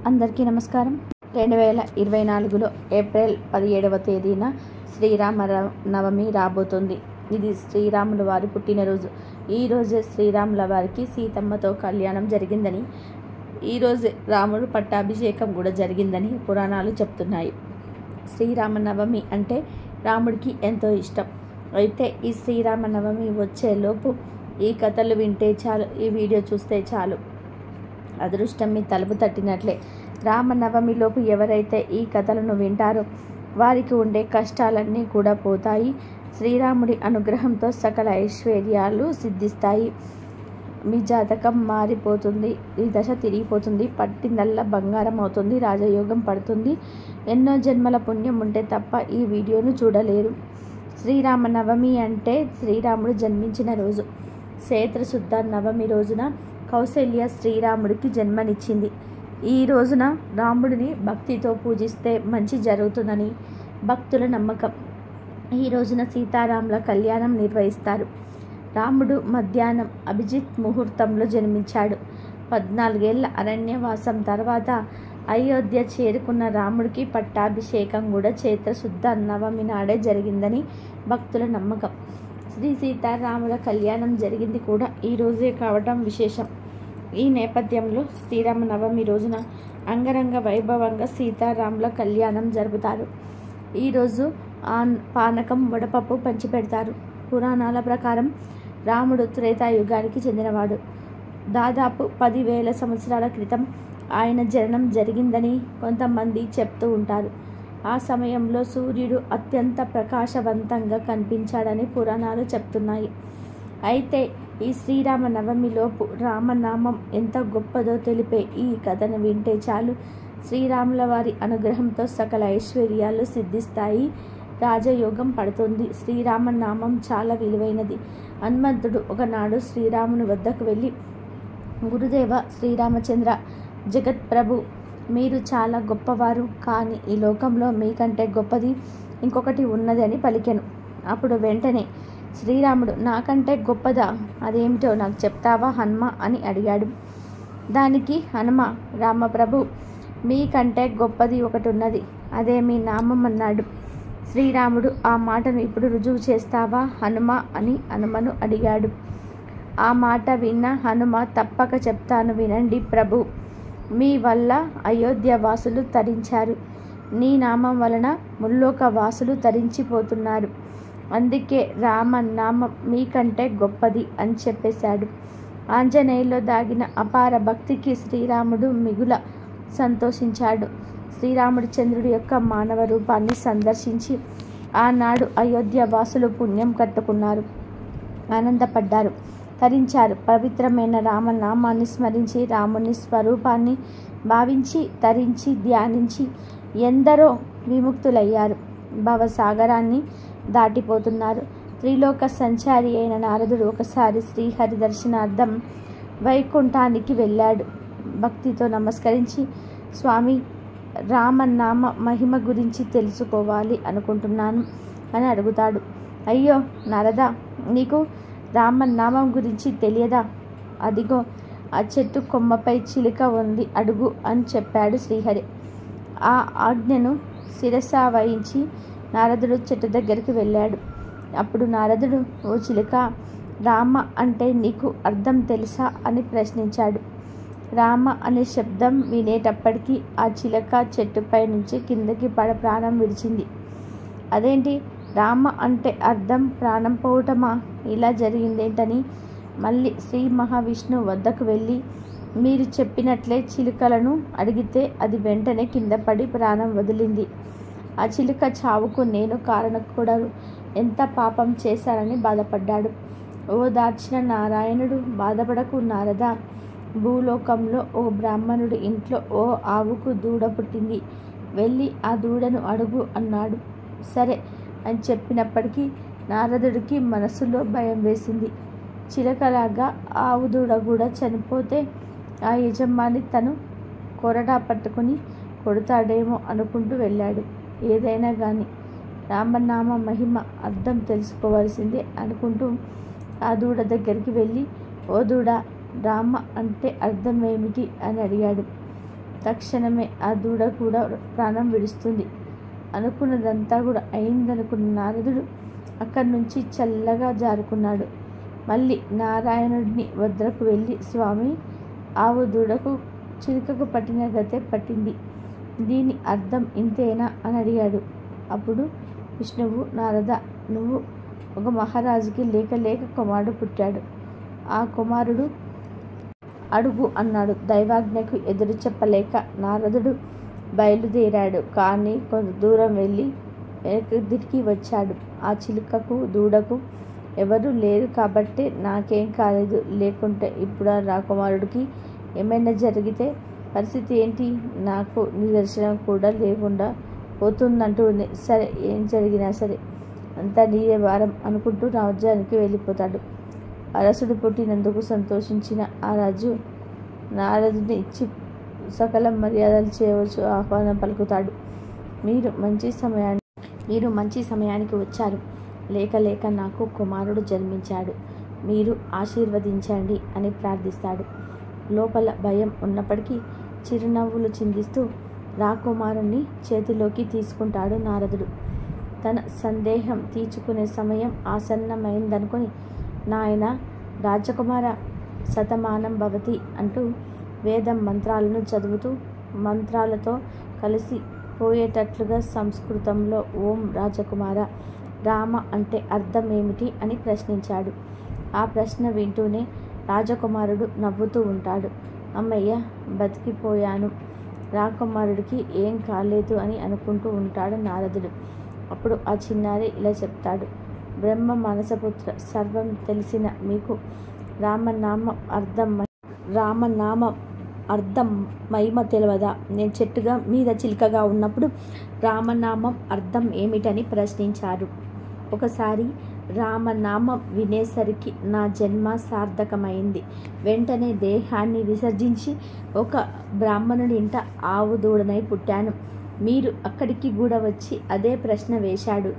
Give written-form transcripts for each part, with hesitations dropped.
అందరికీ నమస్కారం. 2024లో ఏప్రిల్ 17వ తేదీన శ్రీరామ నవమి రాబోతుంది. ఇది శ్రీరాముల వారి పుట్టినరోజు. ఈరోజే శ్రీరాముల వారికి సీతమ్మతో కళ్యాణం జరిగిందని, ఈరోజే రాముడు పట్టాభిషేకం కూడా జరిగిందని పురాణాలు చెప్తున్నాయి. శ్రీరామ నవమి అంటే రాముడికి ఎంతో ఇష్టం. అయితే ఈ శ్రీరామ నవమి వచ్చేలోపు ఈ కథలు వింటే చాలు, ఈ వీడియో చూస్తే చాలు, అదృష్టం మీ తలుపు తట్టినట్లే. రామనవమిలోపు ఎవరైతే ఈ కథలను వింటారో వారికి ఉండే కష్టాలన్నీ కూడా పోతాయి. శ్రీరాముడి అనుగ్రహంతో సకల ఐశ్వర్యాలు సిద్ధిస్తాయి. మీ జాతకం మారిపోతుంది, ఈ దశ తిరిగిపోతుంది, పట్టిందల్లా బంగారం అవుతుంది, రాజయోగం పడుతుంది. ఎన్నో జన్మల పుణ్యం ఉంటే తప్ప ఈ వీడియోను చూడలేరు. శ్రీరామ నవమి అంటే శ్రీరాముడు జన్మించిన రోజు. చైత్ర శుద్ధ నవమి రోజున కౌసల్య శ్రీరాముడికి జన్మనిచ్చింది. ఈ రోజున రాముడిని భక్తితో పూజిస్తే మంచి జరుగుతుందని భక్తుల నమ్మకం. ఈ రోజున సీతారాముల కళ్యాణం నిర్వహిస్తారు. రాముడు మధ్యాహ్నం అభిజిత్ ముహూర్తంలో జన్మించాడు. 14 ఏళ్ల అరణ్యవాసం తర్వాత అయోధ్య చేరుకున్న రాముడికి పట్టాభిషేకం కూడా చైత్ర శుద్ధ నవమి నాడే జరిగిందని భక్తుల నమ్మకం. శ్రీ సీతారాముల కళ్యాణం జరిగింది కూడా ఈ రోజే కావటం విశేషం. ఈ నేపథ్యంలో శ్రీరామ నవమి రోజున అంగరంగ వైభవంగా సీతారాముల కళ్యాణం జరుపుతారు. ఈరోజు పానకం, వడపప్పు పంచిపెడతారు. పురాణాల ప్రకారం రాముడు త్రేతాయుగానికి చెందినవాడు. దాదాపు 10,000 సంవత్సరాల క్రితం ఆయన జననం జరిగిందని కొంతమంది చెప్తూ ఉంటారు. ఆ సమయంలో సూర్యుడు అత్యంత ప్రకాశవంతంగా కనిపించాడని పురాణాలు చెప్తున్నాయి. అయితే ఈ శ్రీరామ నవమిలోపు రామనామం ఎంత గొప్పదో తెలిపే ఈ కథను వింటే చాలు. శ్రీరాముల వారి అనుగ్రహంతో సకల ఐశ్వర్యాలు సిద్ధిస్తాయి, రాజయోగం పడుతుంది. శ్రీరామనామం చాలా విలువైనది. హనుమంతుడు ఒకనాడు శ్రీరాముని వద్దకు వెళ్ళి, గురుదేవ శ్రీరామచంద్ర, జగత్ప్రభు, మీరు చాలా గొప్పవారు, కానీ ఈ లోకంలో మీకంటే గొప్పది ఇంకొకటి ఉన్నది అని పలికెను. అప్పుడు వెంటనే శ్రీరాముడు, నాకంటే గొప్పదా? అదేమిటో నాకు చెప్తావా హనుమ అని అడిగాడు. దానికి హనుమ, రామప్రభు, మీకంటే గొప్పది ఒకటి ఉన్నది, అదే మీ నామం అన్నాడు. శ్రీరాముడు, ఆ మాటను ఇప్పుడు రుజువు చేస్తావా హనుమ అని హనుమను అడిగాడు. ఆ మాట విన్న హనుమ, తప్పక చెప్తాను, వినండి ప్రభు. మీ వల్ల అయోధ్య వాసులు తరించారు, నీ నామం వలన ముల్లోక వాసులు తరించిపోతున్నారు, అందుకే రామనామం మీకంటే గొప్పది అని చెప్పేశాడు. ఆంజనేయులో దాగిన అపార భక్తికి శ్రీరాముడు మిగుల సంతోషించాడు. శ్రీరాముడు చంద్రుడి యొక్క మానవ రూపాన్ని సందర్శించి ఆనాడు అయోధ్య వాసులు పుణ్యం కట్టుకున్నారు, ఆనందపడ్డారు, తరించారు. పవిత్రమైన రామనామాన్ని స్మరించి రాముని స్వరూపాన్ని భావించి తరించి ధ్యానించి ఎందరో విముక్తులయ్యారు, భవసాగరాన్ని దాటిపోతున్నారు. త్రిలోక సంచారి అయిన నారదుడు ఒకసారి శ్రీహరి దర్శనార్థం వైకుంఠానికి వెళ్ళాడు. భక్తితో నమస్కరించి, స్వామి, రామనామ మహిమ గురించి తెలుసుకోవాలి అనుకుంటున్నాను అని అడుగుతాడు. అయ్యో నారద, నీకు రామనామం గురించి తెలియదా? అదిగో ఆ చెట్టు కొమ్మపై చిలుక ఉంది, అడుగు అని చెప్పాడు శ్రీహరి. ఆ ఆజ్ఞను శిరస వహించి నారదుడు చెట్టు దగ్గరికి వెళ్ళాడు. అప్పుడు నారదుడు, ఓ చిలుక, రామ అంటే నీకు అర్థం తెలుసా అని ప్రశ్నించాడు. రామ అనే శబ్దం వినేటప్పటికీ ఆ చిలుక చెట్టుపై నుంచి కిందకి ప్రాణం విడిచింది. అదేంటి, రామ అంటే అర్థం ప్రాణం పోవటమా? ఇలా జరిగిందేంటని మళ్ళీ శ్రీ మహావిష్ణువు వద్దకు వెళ్ళి మీరు చెప్పినట్లే చిలుకలను అడిగితే అది వెంటనే కింద పడి ప్రాణం వదిలింది. ఆ చిలుక చావుకు నేను కారణకూడదు, ఎంత పాపం చేశానని బాధపడ్డాడు. ఓదార్చిన నారాయణుడు, బాధపడకు నారద, భూలోకంలో ఓ బ్రాహ్మణుడి ఇంట్లో ఓ ఆవుకు దూడ పుట్టింది, వెళ్ళి ఆ దూడను అడుగు అన్నాడు. సరే అని చెప్పినప్పటికీ నారదుడికి మనసులో భయం వేసింది. చిలకలాగా ఆవు దూడ కూడా చనిపోతే ఆ యజమాని తను కొరడా పట్టుకుని కొడతాడేమో అనుకుంటూ వెళ్ళాడు. ఏదైనా కానీ రామనామ మహిమ అర్థం తెలుసుకోవాల్సిందే అనుకుంటూ ఆ దూడ దగ్గరికి వెళ్ళి, ఓ దూడ, రామ అంటే అర్థం ఏమిటి అని అడిగాడు. తక్షణమే ఆ దూడ కూడా ప్రాణం విడుస్తుంది. అనుకున్నదంతా కూడా అయిందనుకున్న నారదుడు అక్కడి నుంచి చల్లగా జారుకున్నాడు. మళ్ళీ నారాయణుడిని వద్దకు వెళ్ళి, స్వామి, ఆవు దూడకు చిలుకకు పట్టిన గతే పట్టింది, దీని అర్థం ఇంతేనా అని అడిగాడు. అప్పుడు విష్ణువు, నారద, నువ్వు ఒక మహారాజుకి లేక కుమారుడు పుట్టాడు. ఆ కుమారుడు అడుగు అన్నాడు. దైవాజ్ఞకు ఎదురు చెప్పలేక నారదుడు బయలుదేరాడు. కానీ కొంత దూరం వెళ్ళి వెనక్కి తిరిగి వచ్చాడు. ఆ చిలుకకు దూడకు ఎవరు లేరు కాబట్టే నాకేం కాలేదు, లేకుంటే ఇప్పుడు ఆ రాకుమారుడికి ఏమైనా జరిగితే పరిస్థితి ఏంటి? నాకు నిదర్శనం కూడా లేకుండా పోతుందంటుంది. సరే, ఏం జరిగినా సరే అంతా నీదే భారం అనుకుంటూ రాజ్యానికి వెళ్ళిపోతాడు. అరసుడు పుట్టినందుకు సంతోషించిన ఆ రాజు నారదుని ఇచ్చి సకల మర్యాదలు చేయవచ్చు ఆహ్వానం పలుకుతాడు. మీరు మంచి సమయానికి వచ్చారు. లేక నాకు కుమారుడు జన్మించాడు, మీరు ఆశీర్వదించండి అని ప్రార్థిస్తాడు. లోపల భయం ఉన్నప్పటికీ చిరునవ్వులు చిందిస్తూ రాకుమారుణ్ణి చేతిలోకి తీసుకుంటాడు నారదుడు. తన సందేహం తీర్చుకునే సమయం ఆసన్నమైందనుకుని, నాయన రాజకుమార, శతమానం భవతి అంటూ వేదం మంత్రాలను చదువుతూ మంత్రాలతో కలిసి పోయేటట్లుగా సంస్కృతంలో ఓం రాజకుమార, రామ అంటే అర్థం ఏమిటి అని ప్రశ్నించాడు. ఆ ప్రశ్న వింటూనే రాజకుమారుడు నవ్వుతూ ఉంటాడు. అమ్మయ్య, బతికిపోయాను, రాకుమారుడికి ఏం కాలేదు అని అనుకుంటూ ఉంటాడు నారదుడు. అప్పుడు ఆ చిన్నారి ఇలా చెప్తాడు. బ్రహ్మ మానసపుత్ర, సర్వం తెలిసిన మీకు రామనామం అర్థం మహిమ తెలియదా? నేను చెట్టుగా మీద చిలుకగా ఉన్నప్పుడు రామనామం అర్థం ఏమిటని ప్రశ్నించారు. ఒకసారి రామనామం వినేసరికి నా జన్మ సార్థకమైంది. వెంటనే దేహాన్ని విసర్జించి ఒక బ్రాహ్మణుడి ఇంట ఆవు దూడనై పుట్టాను. మీరు అక్కడికి కూడా వచ్చి అదే ప్రశ్న వేశాడు.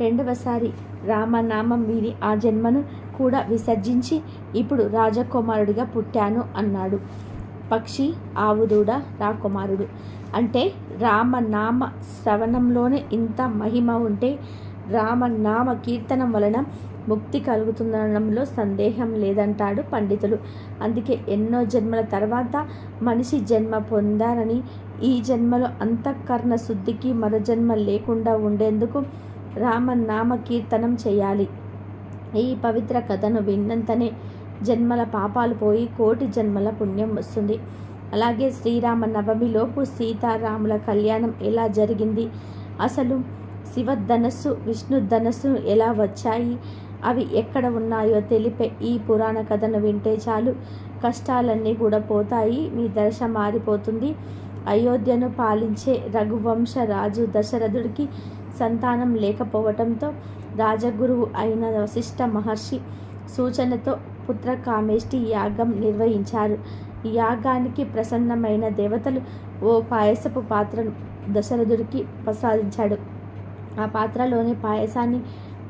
రెండవసారి రామనామం విని ఆ జన్మను కూడా విసర్జించి ఇప్పుడు రాజకుమారుడిగా పుట్టాను అన్నాడు. పక్షి, ఆవు దూడ, రాకుమారుడు అంటే రామనామ శ్రవణంలోనే ఇంత మహిమ ఉంటే రామనామ కీర్తనం వలన ముక్తి కలుగుతుందనడంలో సందేహం లేదంటాడు పండితులు. అందుకే ఎన్నో జన్మల తర్వాత మనిషి జన్మ పొందారని, ఈ జన్మలో అంతఃకరణ శుద్ధికి మరో జన్మ లేకుండా ఉండేందుకు రామనామ కీర్తనం చేయాలి. ఈ పవిత్ర కథను విన్నంతనే జన్మల పాపాలు పోయి కోటి జన్మల పుణ్యం వస్తుంది. అలాగే శ్రీరామ నవమిలోపు సీతారాముల కళ్యాణం ఎలా జరిగింది, అసలు శివధనస్సు, విష్ణు ధనస్సు ఎలా వచ్చాయి, అవి ఎక్కడ ఉన్నాయో తెలిపే ఈ పురాణ కథను వింటే చాలు, కష్టాలన్నీ కూడా పోతాయి, మీ దశ మారిపోతుంది. అయోధ్యను పాలించే రఘువంశ రాజు దశరథుడికి సంతానం లేకపోవటంతో రాజగురువు అయిన వశిష్ఠ మహర్షి సూచనతో పుత్రకామేష్టి యాగం నిర్వహించారు. ఈ యాగానికి ప్రసన్నమైన దేవతలు ఓ పాయసపు పాత్రను దశరథుడికి ప్రసాదించాడు. ఆ పాత్రలోని పాయసాన్ని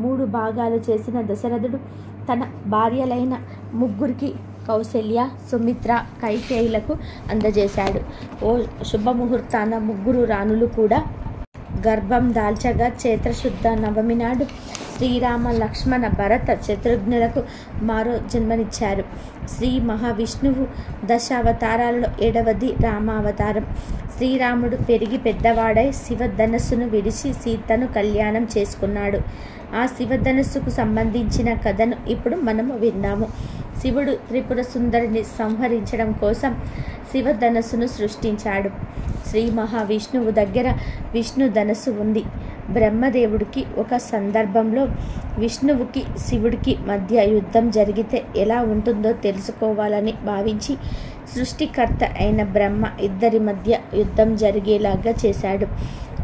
3 భాగాలు చేసిన దశరథుడు తన భార్యలైన ముగ్గురికి, కౌసల్య, సుమిత్ర, కైకేయులకు అందజేశాడు. ఓ శుభముహూర్తాన ముగ్గురు రాణులు కూడా గర్భం దాల్చగా చైత్రశుద్ధ నవమి నాడు శ్రీరామ, లక్ష్మణ, భరత, శత్రుఘ్నులకు మరో జన్మనిచ్చారు. శ్రీ మహావిష్ణువు దశావతారాలలో 7వది రామావతారం. శ్రీరాముడు పెరిగి పెద్దవాడై శివధనస్సును విడిచి సీతను కళ్యాణం చేసుకున్నాడు. ఆ శివధనస్సుకు సంబంధించిన కథను ఇప్పుడు మనము విందాము. శివుడు త్రిపుర సుందరిని సంహరించడం కోసం శివధనస్సును సృష్టించాడు. శ్రీ మహావిష్ణువు దగ్గర విష్ణు ధనస్సు ఉంది. బ్రహ్మదేవుడికి ఒక సందర్భంలో విష్ణువుకి శివుడికి మధ్య యుద్ధం జరిగితే ఎలా ఉంటుందో తెలుసుకోవాలని భావించి సృష్టికర్త అయిన బ్రహ్మ ఇద్దరి మధ్య యుద్ధం జరిగేలాగా చేశాడు.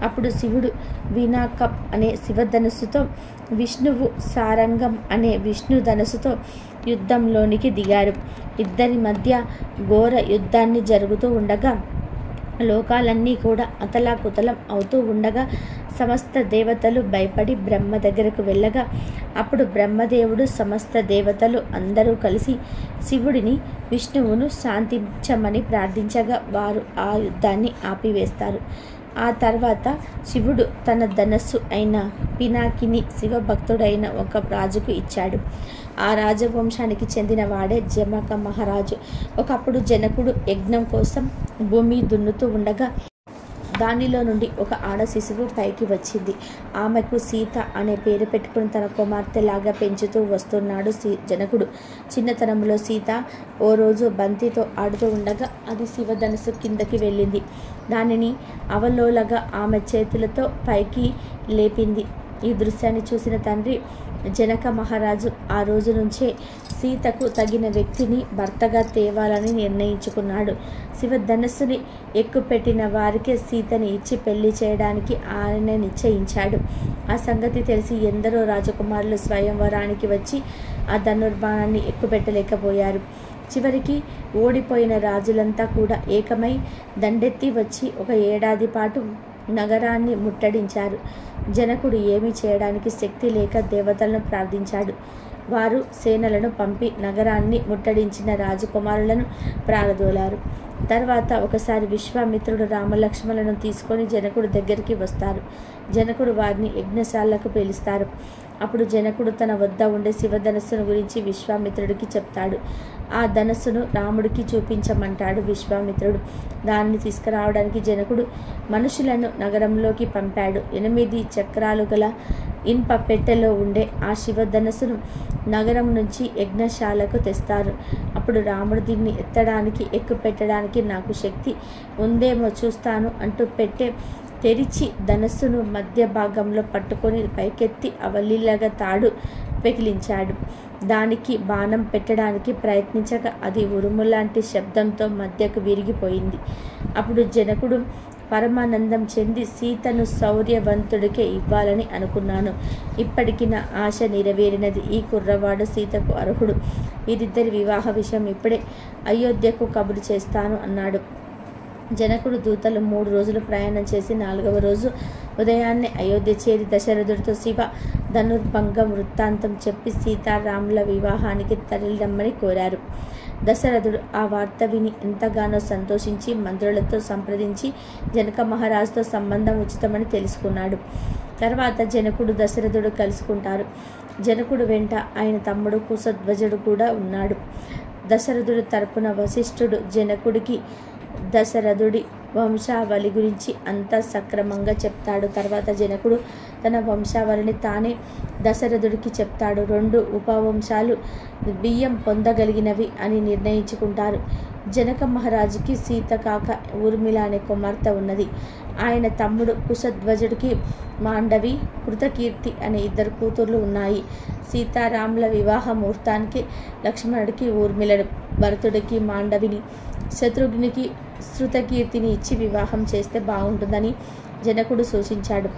అప్పుడు శివుడు వినాకప్ అనే శివధనస్సుతో, విష్ణువు సారంగం అనే విష్ణు ధనస్సుతో యుద్ధంలోనికి దిగారు. ఇద్దరి మధ్య ఘోర యుద్ధాన్ని జరుగుతూ ఉండగా లోకాలన్నీ కూడా అతలాకుతలం అవుతూ ఉండగా సమస్త దేవతలు భయపడి బ్రహ్మ దగ్గరకు వెళ్ళగా అప్పుడు బ్రహ్మదేవుడు సమస్త దేవతలు అందరూ కలిసి శివుడిని విష్ణువును శాంతించమని ప్రార్థించగా వారు ఆ యుద్ధాన్ని ఆపివేస్తారు. ఆ తర్వాత శివుడు తన ధనస్సు అయిన పినాకిని శివభక్తుడైన ఒక రాజుకు ఇచ్చాడు. ఆ రాజవంశానికి చెందిన వాడే జనక మహారాజు. ఒకప్పుడు జనకుడు యజ్ఞం కోసం భూమి దున్నుతూ ఉండగా దానిలో నుండి ఒక ఆడ శిశువు పైకి వచ్చింది. ఆమెకు సీత అనే పేరు పెట్టుకుని తన కుమార్తెలాగా పెంచుతూ వస్తున్నాడు జనకుడు. చిన్నతనంలో సీత ఓ రోజు బంతితో ఆడుతూ ఉండగా అది శివధనుసు కిందకి వెళ్ళింది. దానిని అవలోలగా ఆమె చేతులతో పైకి లేపింది. ఈ దృశ్యాన్ని చూసిన తండ్రి జనక మహారాజు ఆ రోజు నుంచే సీతకు తగిన వ్యక్తిని భర్తగా తేవాలని నిర్ణయించుకున్నాడు. శివధనస్సుని ఎక్కుపెట్టిన వారికే సీతని ఇచ్చి పెళ్లి చేయడానికి ఆయన నిశ్చయించాడు. ఆ సంగతి తెలిసి ఎందరో రాజకుమారులు స్వయంవరానికి వచ్చి ఆ ధనుర్బాణాన్ని ఎక్కుపెట్టలేకపోయారు. చివరికి ఓడిపోయిన రాజులంతా కూడా ఏకమై దండెత్తి వచ్చి ఒక ఏడాది పాటు నగరాన్ని ముట్టడించారు. జనకుడు ఏమీ చేయడానికి శక్తి లేక దేవతలను ప్రార్థించాడు. వారు సేనలను పంపి నగరాన్ని ముట్టడించిన రాజకుమారులను ప్రారదోలారు. తర్వాత ఒకసారి విశ్వామిత్రుడు రామలక్ష్మణులను తీసుకొని జనకుడు దగ్గరికి వస్తారు. జనకుడు వారిని యజ్ఞశాలకు పిలుస్తారు. అప్పుడు జనకుడు తన వద్ద ఉండే శివధనస్సును గురించి విశ్వామిత్రుడికి చెప్తాడు. ఆ ధనస్సును రాముడికి చూపించమంటాడు విశ్వామిత్రుడు. దాన్ని తీసుకురావడానికి జనకుడు మనుషులను నగరంలోకి పంపాడు. 8 చక్రాలు గల ఇనుప పెట్టెలో ఉండే ఆ శివధనస్సును నగరం నుంచి యజ్ఞశాలకు తెస్తారు. అప్పుడు రాముడు దీన్ని ఎత్తడానికి ఎక్కుపెట్టడానికి నాకు శక్తి ఉందేమో చూస్తాను అంటూ పెట్టె తెరిచి ధనస్సును మధ్య భాగంలో పట్టుకొని పైకెత్తి అవలీలగా తాడు పెకిలించాడు. దానికి బాణం పెట్టడానికి ప్రయత్నించగా అది ఉరుములాంటి శబ్దంతో మధ్యకు విరిగిపోయింది. అప్పుడు జనకుడు పరమానందం చెంది సీతను శౌర్యవంతుడికే ఇవ్వాలని అనుకున్నాను. ఇప్పటికి నా ఆశ నెరవేరినది. ఈ కుర్రవాడు సీతకు అర్హుడు. వీరిద్దరి వివాహ విషయం ఇప్పుడే అయోధ్యకు కబురు చేస్తాను అన్నాడు. జనకుడు దూతలు 3 రోజులు ప్రయాణం చేసి 4వ రోజు ఉదయాన్నే అయోధ్య చేరి దశరథుడితో శివ ధనుర్భంగం వృత్తాంతం చెప్పి సీతారాముల వివాహానికి తరలిరమ్మని కోరారు. దశరథుడు ఆ వార్త విని ఎంతగానో సంతోషించి మంత్రులతో సంప్రదించి జనక మహారాజుతో సంబంధం ఉచితమని తెలుసుకున్నాడు. తర్వాత జనకుడు దశరథుడు కలుసుకుంటారు. జనకుడు వెంట ఆయన తమ్ముడు కుశధ్వజుడు కూడా ఉన్నాడు. దశరథుడు తరపున వశిష్ఠుడు జనకుడికి దశరథుడి వంశావళి గురించి అంతా సక్రమంగా చెప్తాడు. తర్వాత జనకుడు తన వంశావళిని తానే దశరథుడికి చెప్తాడు. 2 ఉపవంశాలు బియ్యం పొందగలిగినవి అని నిర్ణయించుకుంటారు. జనక మహారాజుకి సీత కాక ఊర్మిళ అనే కుమార్తె ఉన్నది. ఆయన తమ్ముడు కుశధ్వజుడికి మాండవి, కృతకీర్తి అనే 2 కూతుర్లు ఉన్నాయి. సీతారాముల వివాహ ముహూర్తానికి లక్ష్మణుడికి ఊర్మిళను, భరతుడికి మాండవిని, శత్రుఘ్నికి శృతకీర్తిని ఇచ్చి వివాహం చేస్తే బాగుంటుందని జనకుడు సూచించాడు.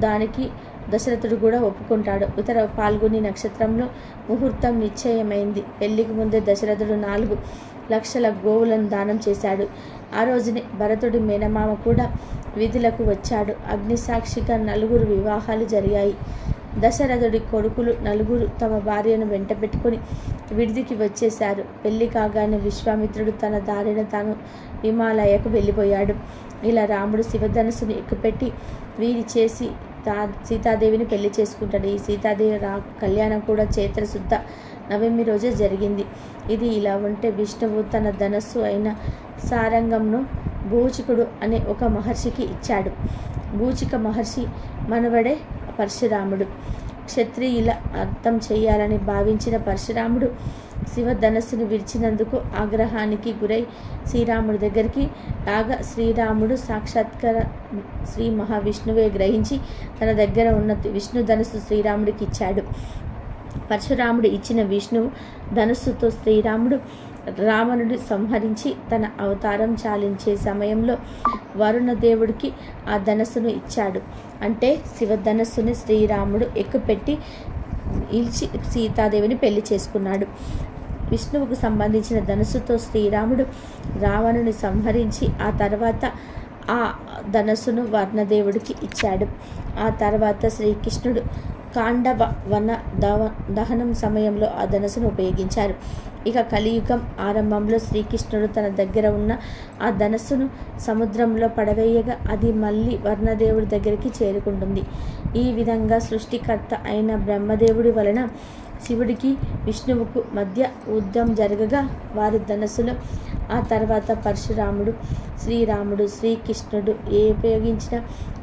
దానికి దశరథుడు కూడా ఒప్పుకుంటాడు. ఉత్తర పాల్గొని నక్షత్రంలో ముహూర్తం నిశ్చయమైంది. పెళ్లికి ముందే దశరథుడు 4 లక్షల గోవులను దానం చేశాడు. ఆ రోజునే భరతుడి మేనమామ కూడా విధులకు వచ్చాడు. అగ్నిసాక్షిగా 4 వివాహాలు జరిగాయి. దశరథుడి కొడుకులు 4 తమ భార్యను వెంట పెట్టుకుని విడిదికి వచ్చేశారు. పెళ్లి కాగానే విశ్వామిత్రుడు తన దారిన తాను హిమాలయకు వెళ్ళిపోయాడు. ఇలా రాముడు శివధనుసుని ఎక్కుపెట్టి వీరి చేసి సీతాదేవిని పెళ్లి చేసుకుంటాడు. ఈ సీతాదేవి కళ్యాణం కూడా చైత్ర శుద్ధ నవమి రోజే జరిగింది. ఇది ఇలా ఉంటే విష్ణువు తన ధనస్సు అయిన సారంగంను భూచికుడు అనే ఒక మహర్షికి ఇచ్చాడు. భూచిక మహర్షి మనవడే పరశురాముడు. క్షత్రియుల అర్థం చేయాలని భావించిన పరశురాముడు శివధనస్సును విడిచినందుకు ఆగ్రహానికి గురై శ్రీరాముడి దగ్గరికి రాగా శ్రీరాముడు సాక్షాత్కార శ్రీ మహావిష్ణువే గ్రహించి తన దగ్గర ఉన్న విష్ణు ధనుస్సు శ్రీరాముడికి ఇచ్చాడు. పరశురాముడు ఇచ్చిన విష్ణు ధనుస్సుతో శ్రీరాముడు రావణుడి సంహరించి తన అవతారం చాలించే సమయంలో వరుణదేవుడికి ఆ ధనస్సును ఇచ్చాడు. అంటే శివధనస్సుని శ్రీరాముడు ఎక్కుపెట్టి ఇల్చి సీతాదేవిని పెళ్లి చేసుకున్నాడు. విష్ణువుకు సంబంధించిన ధనుస్సుతో శ్రీరాముడు రావణుని సంహరించి ఆ తర్వాత ఆ ధనస్సును వర్ణదేవుడికి ఇచ్చాడు. ఆ తర్వాత శ్రీకృష్ణుడు కాండవ వన దహనం సమయంలో ఆ ధనస్సును ఉపయోగించారు. ఇక కలియుగం ఆరంభంలో శ్రీకృష్ణుడు తన దగ్గర ఉన్న ఆ ధనస్సును సముద్రంలో పడవేయగా అది మళ్ళీ వర్ణదేవుడి దగ్గరికి చేరుకుంటుంది. ఈ విధంగా సృష్టికర్త అయిన బ్రహ్మదేవుడి వలన శివుడికి విష్ణువుకు మధ్య యుద్ధం జరగగా వారి ధనస్సులో ఆ తర్వాత పరశురాముడు, శ్రీరాముడు, శ్రీకృష్ణుడు ఉపయోగించిన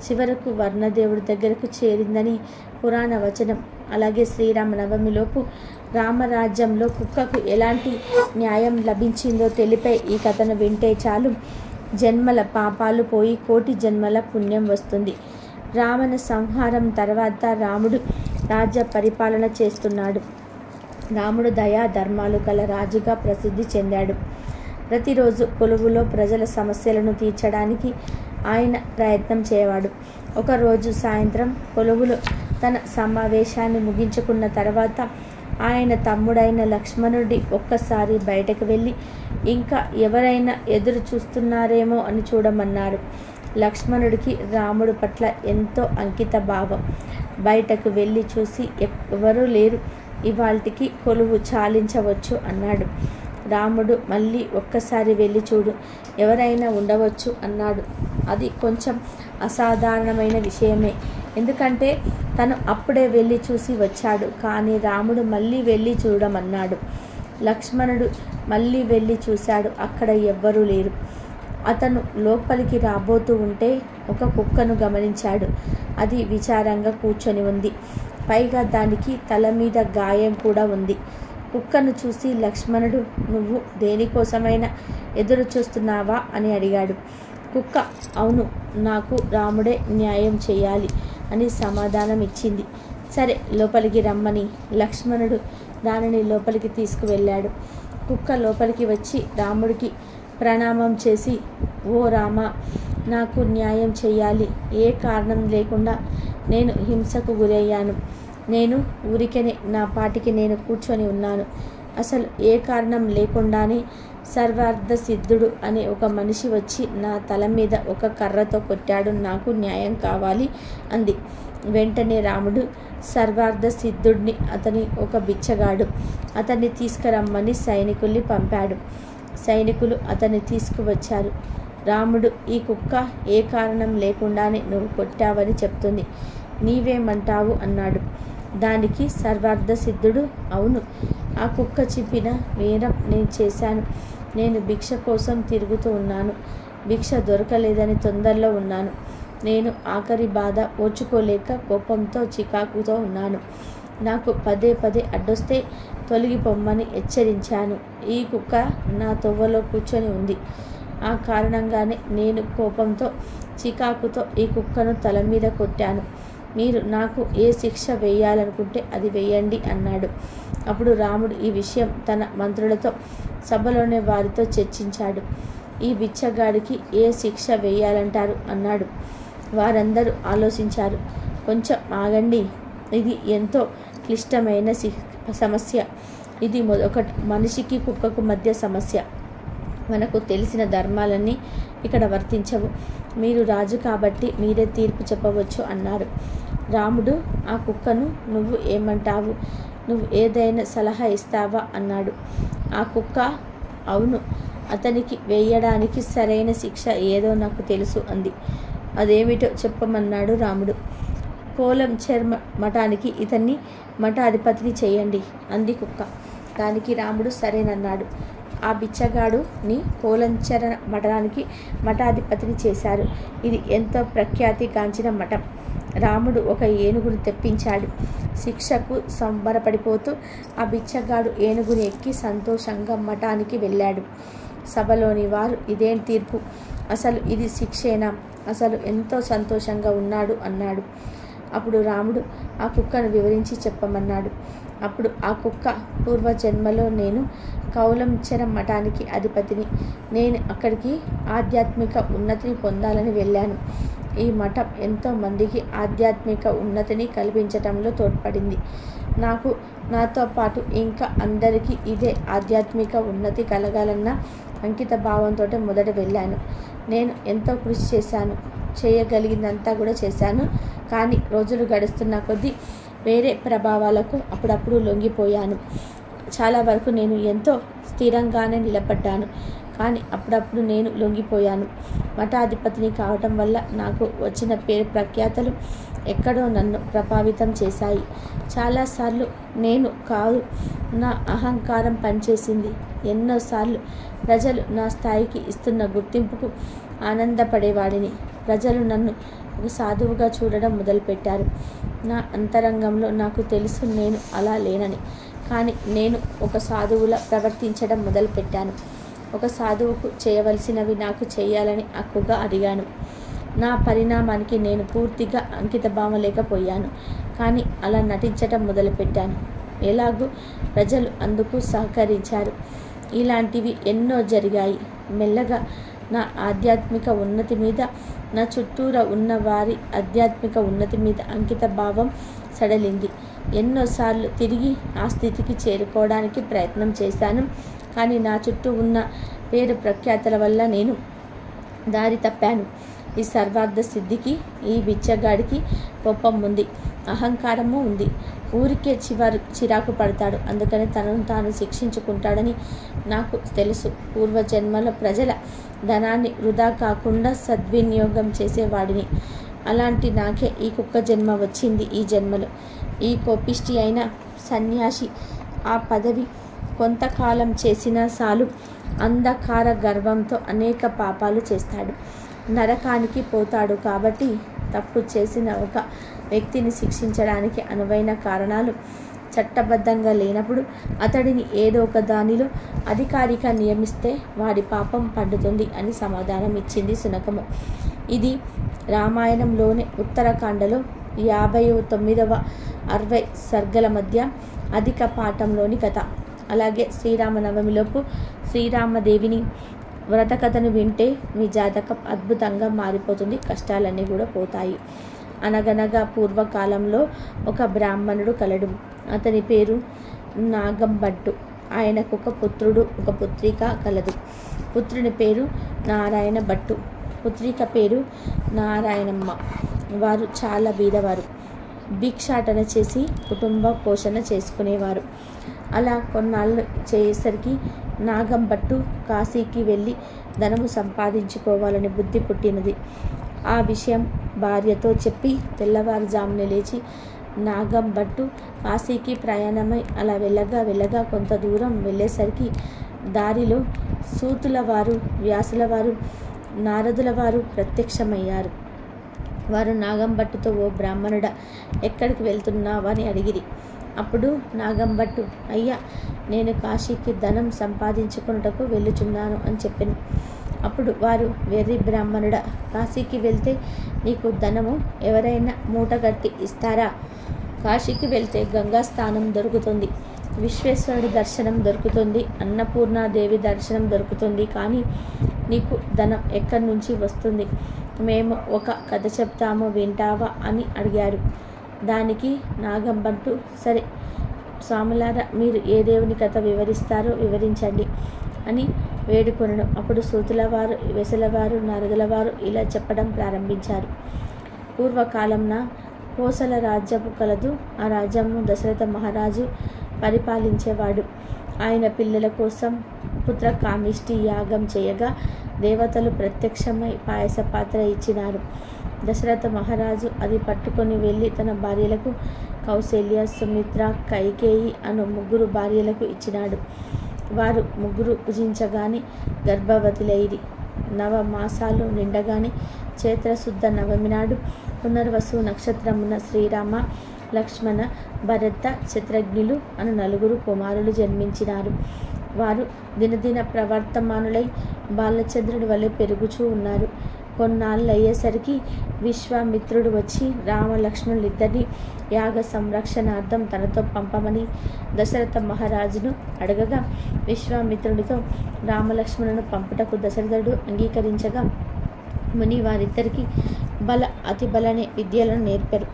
చివరకు వర్ణదేవుడి దగ్గరకు చేరిందని పురాణ వచనం. అలాగే శ్రీరామనవమిలోపు రామరాజ్యంలో కుక్కకు ఎలాంటి న్యాయం లభించిందో తెలిపే ఈ కథను వింటే చాలు జన్మల పాపాలు పోయి కోటి జన్మల పుణ్యం వస్తుంది. రావణ సంహారం తర్వాత రాముడు రాజ్య పరిపాలన చేస్తున్నాడు. రాముడు దయా ధర్మాలు గల రాజుగా ప్రసిద్ధి చెందాడు. ప్రతిరోజు కొలువులో ప్రజల సమస్యలను తీర్చడానికి ఆయన ప్రయత్నం చేయవాడు. ఒకరోజు సాయంత్రం కొలువులో తన సమావేశాన్ని ముగించుకున్న తర్వాత ఆయన తమ్ముడైన లక్ష్మణుడి ఒక్కసారి బయటకు వెళ్ళి ఇంకా ఎవరైనా ఎదురు చూస్తున్నారేమో అని చూడమన్నారు. లక్ష్మణుడికి రాముడు పట్ల ఎంతో అంకిత భావం. బయటకు వెళ్ళి చూసి ఎవరూ లేరు, ఇవాల్టికి కొలువు చాలించవచ్చు అన్నాడు. రాముడు మళ్ళీ ఒక్కసారి వెళ్ళి చూడు, ఎవరైనా ఉండవచ్చు అన్నాడు. అది కొంచెం అసాధారణమైన విషయమే, ఎందుకంటే తను అప్పుడే వెళ్ళి చూసి వచ్చాడు. కానీ రాముడు మళ్ళీ వెళ్ళి చూడమన్నాడు. లక్ష్మణుడు మళ్ళీ వెళ్ళి చూశాడు, అక్కడ ఎవ్వరూ లేరు. అతను లోపలికి రాబోతూ ఉంటే ఒక కుక్కను గమనించాడు. అది విచారంగా కూర్చొని ఉంది. పైగా దానికి తల మీద గాయం కూడా ఉంది. కుక్కను చూసి లక్ష్మణుడు, నువ్వు దేనికోసమైనా ఎదురు చూస్తున్నావా అని అడిగాడు. కుక్క, అవును, నాకు రాముడే న్యాయం చేయాలి అని సమాధానం ఇచ్చింది. సరే, లోపలికి రమ్మని లక్ష్మణుడు దానిని లోపలికి తీసుకువెళ్ళాడు. కుక్క లోపలికి వచ్చి రాముడికి ప్రణామం చేసి, ఓ రామ, నాకు న్యాయం చేయాలి. ఏ కారణం లేకుండా నేను హింసకు గురయ్యాను. నేను ఊరికనే నా పాటికి నేను కూర్చొని ఉన్నాను. అసలు ఏ కారణం లేకుండానే సర్వార్థ సిద్ధుడు అనే ఒక మనిషి వచ్చి నా తల మీద ఒక కర్రతో కొట్టాడు. నాకు న్యాయం కావాలి అంది. వెంటనే రాముడు సర్వార్థ సిద్ధుడిని, అతని ఒక బిచ్చగాడు, అతన్ని తీసుకురమ్మని సైనికుల్ని పంపాడు. సైనికులు అతన్ని తీసుకువచ్చారు. రాముడు, ఈ కుక్క ఏ కారణం లేకుండానే నువ్వు కొట్టావని చెప్తుంది, నీవేమంటావు అన్నాడు. దానికి సర్వార్థ సిద్ధుడు, అవును, ఆ కుక్క చెప్పిన నేరం నేను చేశాను. నేను భిక్ష కోసం తిరుగుతూ ఉన్నాను. భిక్ష దొరకలేదని తొందరలో ఉన్నాను. నేను ఆఖరి బాధ ఓర్చుకోలేక కోపంతో చికాకుతో ఉన్నాను. నాకు పదే పదే అడ్డొస్తే తొలగిపోమ్మని హెచ్చరించాను. ఈ కుక్క నా తొవ్వలో కూర్చొని ఉంది. ఆ కారణంగానే నేను కోపంతో చికాకుతో ఈ కుక్కను తల మీద కొట్టాను. మీరు నాకు ఏ శిక్ష వేయాలనుకుంటే అది వేయండి అన్నాడు. అప్పుడు రాముడు ఈ విషయం తన మంత్రులతో సభలోనే వారితో చర్చించాడు. ఈ బిచ్చగాడికి ఏ శిక్ష వేయాలంటారు అన్నాడు. వారందరూ ఆలోచించారు. కొంచెం ఆగండి, ఇది ఎంతో క్లిష్టమైన సమస్య. ఇది ఒక మనిషికి కుక్కకు మధ్య సమస్య. మనకు తెలిసిన ధర్మాలన్నీ ఇక్కడ వర్తించవు. మీరు రాజు కాబట్టి మీరే తీర్పు చెప్పవచ్చు అన్నారు. రాముడు ఆ కుక్కను, నువ్వు ఏమంటావు, నువ్వు ఏదైనా సలహా ఇస్తావా అన్నాడు. ఆ కుక్క, అవును, అతనికి వేయడానికి సరైన శిక్ష ఏదో నాకు తెలుసు అంది. అదేమిటో చెప్పమన్నాడు రాముడు. కోలంచెర్ మఠానికి ఇతన్ని మఠాధిపతిని చేయండి అంది కుక్క. దానికి రాముడు సరేనన్నాడు. ఆ బిచ్చగాడుని కోలంచెర మఠానికి మఠాధిపతిని చేశారు. ఇది ఎంతో ప్రఖ్యాతిగాంచిన మఠం. రాముడు ఒక ఏనుగును తెప్పించాడు. శిక్షకు సంబరపడిపోతూ ఆ బిచ్చగాడు ఏనుగుని ఎక్కి సంతోషంగా మఠానికి వెళ్ళాడు. సభలోని వారు, ఇదేం తీర్పు, అసలు ఇది శిక్షేనా, అసలు ఎంతో సంతోషంగా ఉన్నాడు అన్నాడు. అప్పుడు రాముడు ఆ కుక్కను వివరించి చెప్పమన్నాడు. అప్పుడు ఆ కుక్క, పూర్వజన్మలో నేను కౌలంచెర మఠానికి అధిపతిని. నేను అక్కడికి ఆధ్యాత్మిక ఉన్నతిని పొందాలని వెళ్ళాను. ఈ మఠం ఎంతో మందికి ఆధ్యాత్మిక ఉన్నతిని కల్పించటంలో తోడ్పడింది. నాతో పాటు ఇంకా అందరికీ ఇదే ఆధ్యాత్మిక ఉన్నతి కలగాలన్న అంకిత భావంతో మొదట వెళ్ళాను. నేను ఎంతో కృషి చేశాను, చేయగలిగిందంతా కూడా చేశాను. కానీ రోజులు గడుస్తున్న కొద్దీ వేరే ప్రభావాలకు అప్పుడప్పుడు లొంగిపోయాను. చాలా వరకు నేను ఎంతో స్థిరంగానే నిలబడ్డాను, కానీ అప్పుడప్పుడు నేను లొంగిపోయాను. మఠాధిపతిని కావటం వల్ల నాకు వచ్చిన పేరు ప్రఖ్యాతలు ఎక్కడో నన్ను ప్రభావితం చేశాయి. చాలాసార్లు నేను కాదు, నా అహంకారం పనిచేసింది. ఎన్నోసార్లు ప్రజలు నా స్థాయికి ఇస్తున్న గుర్తింపుకు ఆనందపడేవాడిని. ప్రజలు నన్ను ఒక సాధువుగా చూడడం మొదలుపెట్టారు. నా అంతరంగంలో నాకు తెలుసు నేను అలా లేనని. కానీ నేను ఒక సాధువులా ప్రవర్తించడం మొదలుపెట్టాను. ఒక సాధువుకు చేయవలసినవి నాకు చేయాలని హక్కుగా అడిగాను. నా పరిణామానికి నేను పూర్తిగా అంకితభావం లేకపోయాను, కానీ అలా నటించటం మొదలుపెట్టాను. ఎలాగూ ప్రజలు అందుకు సహకరించారు. ఇలాంటివి ఎన్నో జరిగాయి. మెల్లగా నా ఆధ్యాత్మిక ఉన్నతి మీద, నా చుట్టూరా ఉన్న వారి ఆధ్యాత్మిక ఉన్నతి మీద అంకితభావం సడలింది. ఎన్నోసార్లు తిరిగి ఆ స్థితికి చేరుకోవడానికి ప్రయత్నం చేశాను. కానీ నా చుట్టూ ఉన్న పేరు ప్రఖ్యాతల వల్ల నేను దారి తప్పాను. ఈ సర్వార్థ సిద్ధికి ఈ బిచ్చగాడికి కోపం ఉంది, అహంకారము ఉంది. ఊరికే చిరాకు పడతాడు. అందుకని తనను తాను శిక్షించుకుంటాడని నాకు తెలుసు. పూర్వజన్మలో ప్రజల ధనాన్ని వృధా కాకుండా సద్వినియోగం చేసేవాడిని. అలాంటి నాకే ఈ కుక్క జన్మ వచ్చింది. ఈ జన్మలో ఈ కోపిష్టి అయిన సన్యాసి ఆ పదవి కొంతకాలం చేసినా చాలు, అంధకార గర్వంతో అనేక పాపాలు చేస్తాడు, నరకానికి పోతాడు. కాబట్టి తప్పు చేసిన ఒక వ్యక్తిని శిక్షించడానికి అనువైన కారణాలు చట్టబద్ధంగా లేనప్పుడు అతడిని ఏదో ఒక దానిలో అధికారిగా నియమిస్తే వాడి పాపం పండుతుంది అని సమాధానం ఇచ్చింది శునకము. ఇది రామాయణంలోని ఉత్తరాఖండలో 59వ 60 సర్గల మధ్య అధిక పాఠంలోని కథ. అలాగే శ్రీరామనవమిలోపు శ్రీరామదేవిని వ్రతకథను వింటే మీ జాతకం అద్భుతంగా మారిపోతుంది, కష్టాలన్నీ కూడా పోతాయి. అనగనగా పూర్వకాలంలో ఒక బ్రాహ్మణుడు కలడు. అతని పేరు నాగంభట్టు. ఆయనకు ఒక పుత్రుడు, ఒక పుత్రిక కలదు. పుత్రుని పేరు నారాయణ భట్టు, పుత్రిక పేరు నారాయణమ్మ. వారు చాలా బీదవారు. భిక్షాటన చేసి కుటుంబ పోషణ చేసుకునేవారు. అలా కొన్నాళ్ళు చేసేసరికి నాగంభట్టు కాశీకి వెళ్ళి ధనము సంపాదించుకోవాలని బుద్ధి పుట్టినది. ఆ విషయం భార్యతో చెప్పి తెల్లవారుజామున లేచి నాగంభట్టు కాశీకి ప్రయాణమై అలా వెళ్ళగా కొంత దూరం వెళ్ళేసరికి దారిలో సూతుల వారు, వ్యాసుల వారు, నారదుల వారు ప్రత్యక్షమయ్యారు. వారు నాగంభట్టుతో, ఓ బ్రాహ్మణుడా, ఎక్కడికి వెళ్తున్నావు అని అడిగిరి. అప్పుడు నాగంభట్టు, అయ్యా, నేను కాశీకి ధనం సంపాదించుకున్నటకు వెళ్ళుచున్నాను అని చెప్పాను. అప్పుడు వారు, వెర్రి బ్రాహ్మణుడా, కాశీకి వెళ్తే నీకు ధనము ఎవరైనా మూటగట్టి ఇస్తారా? కాశీకి వెళ్తే గంగా స్థానం దొరుకుతుంది, విశ్వేశ్వరుడి దర్శనం దొరుకుతుంది, అన్నపూర్ణాదేవి దర్శనం దొరుకుతుంది, కానీ నీకు ధనం ఎక్కడి నుంచి వస్తుంది? మేము ఒక కథ చెప్తాము, వింటావా అని అడిగారు. దానికి నాగంభట్టు, సరే స్వాములారా, మీరు ఏ దేవుని కథ వివరిస్తారో వివరించండి అని వేడుకొనను. అప్పుడు సూతులవారు, వెసలవారు, నారదులవారు ఇలా చెప్పడం ప్రారంభించారు. పూర్వకాలంన కోసల రాజ్యము కలదు. ఆ రాజ్యము దశరథ మహారాజు పరిపాలించేవాడు. ఆయన పిల్లల కోసం పుత్రకామిష్టి యాగం చేయగా దేవతలు ప్రత్యక్షమై పాయస పాత్ర ఇచ్చినారు. దశరథ మహారాజు అది పట్టుకొని వెళ్ళి తన భార్యలకు కౌశల్య, సుమిత్ర, కైకేయి అను 3 భార్యలకు ఇచ్చినాడు. వారు 3 భుజించగానే గర్భవతులైరి. 9 మాసాలు నిండగానే చైత్రశుద్ధ నవమి నాడు పునర్వసు నక్షత్రమున శ్రీరామ, లక్ష్మణ, భరత, శత్రుఘ్నులు అను 4 కుమారులు జన్మించినారు. వారు దినదిన ప్రవర్తమానులై బాలచంద్రుడి వలె పెరుగుచూ ఉన్నారు. కొన్నాళ్ళు అయ్యేసరికి విశ్వామిత్రుడు వచ్చి రామలక్ష్మణులిద్దరినీ యాగ సంరక్షణార్థం తనతో పంపమని దశరథ మహారాజును అడగగా విశ్వామిత్రుడితో రామలక్ష్మణులను పంపుటకు దశరథుడు అంగీకరించగా ముని వారిద్దరికీ అతి బలనే విద్యలను నేర్పారు.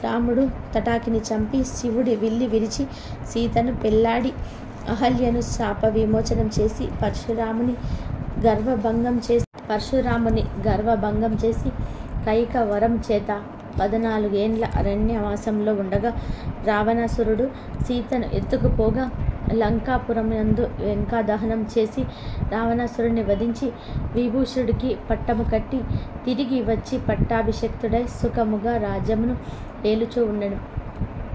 రాముడు తటాకిని చంపి శివుడి విల్లి విరిచి సీతను పెళ్లాడి అహల్యను శాప విమోచనం చేసి పరశురాముని గర్వభంగం చేసి పరశురాముని గర్వభంగం చేసి కైక వరం చేత 14 ఏండ్ల అరణ్యవాసంలో ఉండగా రావణాసురుడు సీతను ఎత్తుకుపోగా లంకాపురం నందు వెంకా దహనం చేసి రావణాసురుడిని వధించి విభూషుడికి పట్టము కట్టి తిరిగి వచ్చి పట్టాభిషక్తుడై సుఖముగా రాజ్యమును ఏలుచూ ఉండను.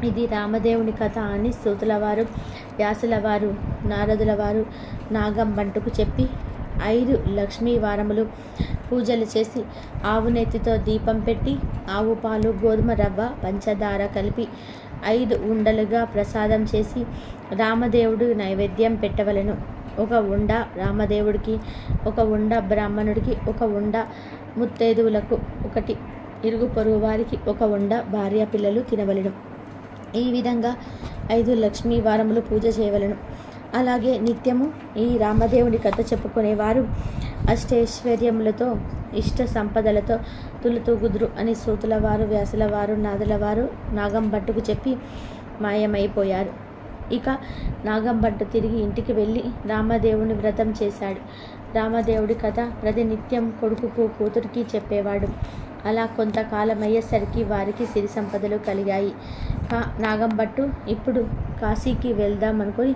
ఇది రామదేవుని కథ అని సూతుల వారు, వ్యాసుల వారు, నారదుల వారు నాగంబంటుకు చెప్పి 5 లక్ష్మీ వారములు పూజలు చేసి ఆవు నెత్తితో దీపం పెట్టి ఆవు పాలు, గోధుమ రవ్వ, పంచదార కలిపి 5 ఉండలుగా ప్రసాదం చేసి రామదేవుడు నైవేద్యం పెట్టవలెను. 1 ఉండ రామదేవుడికి, 1 ఉండ బ్రాహ్మణుడికి, 1 ఉండ ముత్తైదువులకు, 1 ఇరుగు పొరుగు వారికి, 1 ఉండ భార్య పిల్లలు తినవలెను. ఈ విధంగా 5 లక్ష్మీ వారములు పూజ చేయవలెను. అలాగే నిత్యము ఈ రామదేవుని కథ చెప్పుకునేవారు అష్టైశ్వర్యములతో ఇష్ట సంపదలతో తులుతూగుదురు అని సూతుల వారు, వ్యాసుల వారు, నాదుల వారు నాగంభట్టుకు చెప్పి మాయమైపోయారు. ఇక నాగంభట్టు తిరిగి ఇంటికి వెళ్ళి రామదేవుని వ్రతం చేశాడు. రామదేవుడి కథ ప్రతినిత్యం కొడుకుకు, కూతురికి చెప్పేవాడు. అలా కొంతకాలం అయ్యేసరికి వారికి సిరి సంపదలు కలిగాయి. నాగంభట్టు ఇప్పుడు కాశీకి వెళ్దాం అనుకొని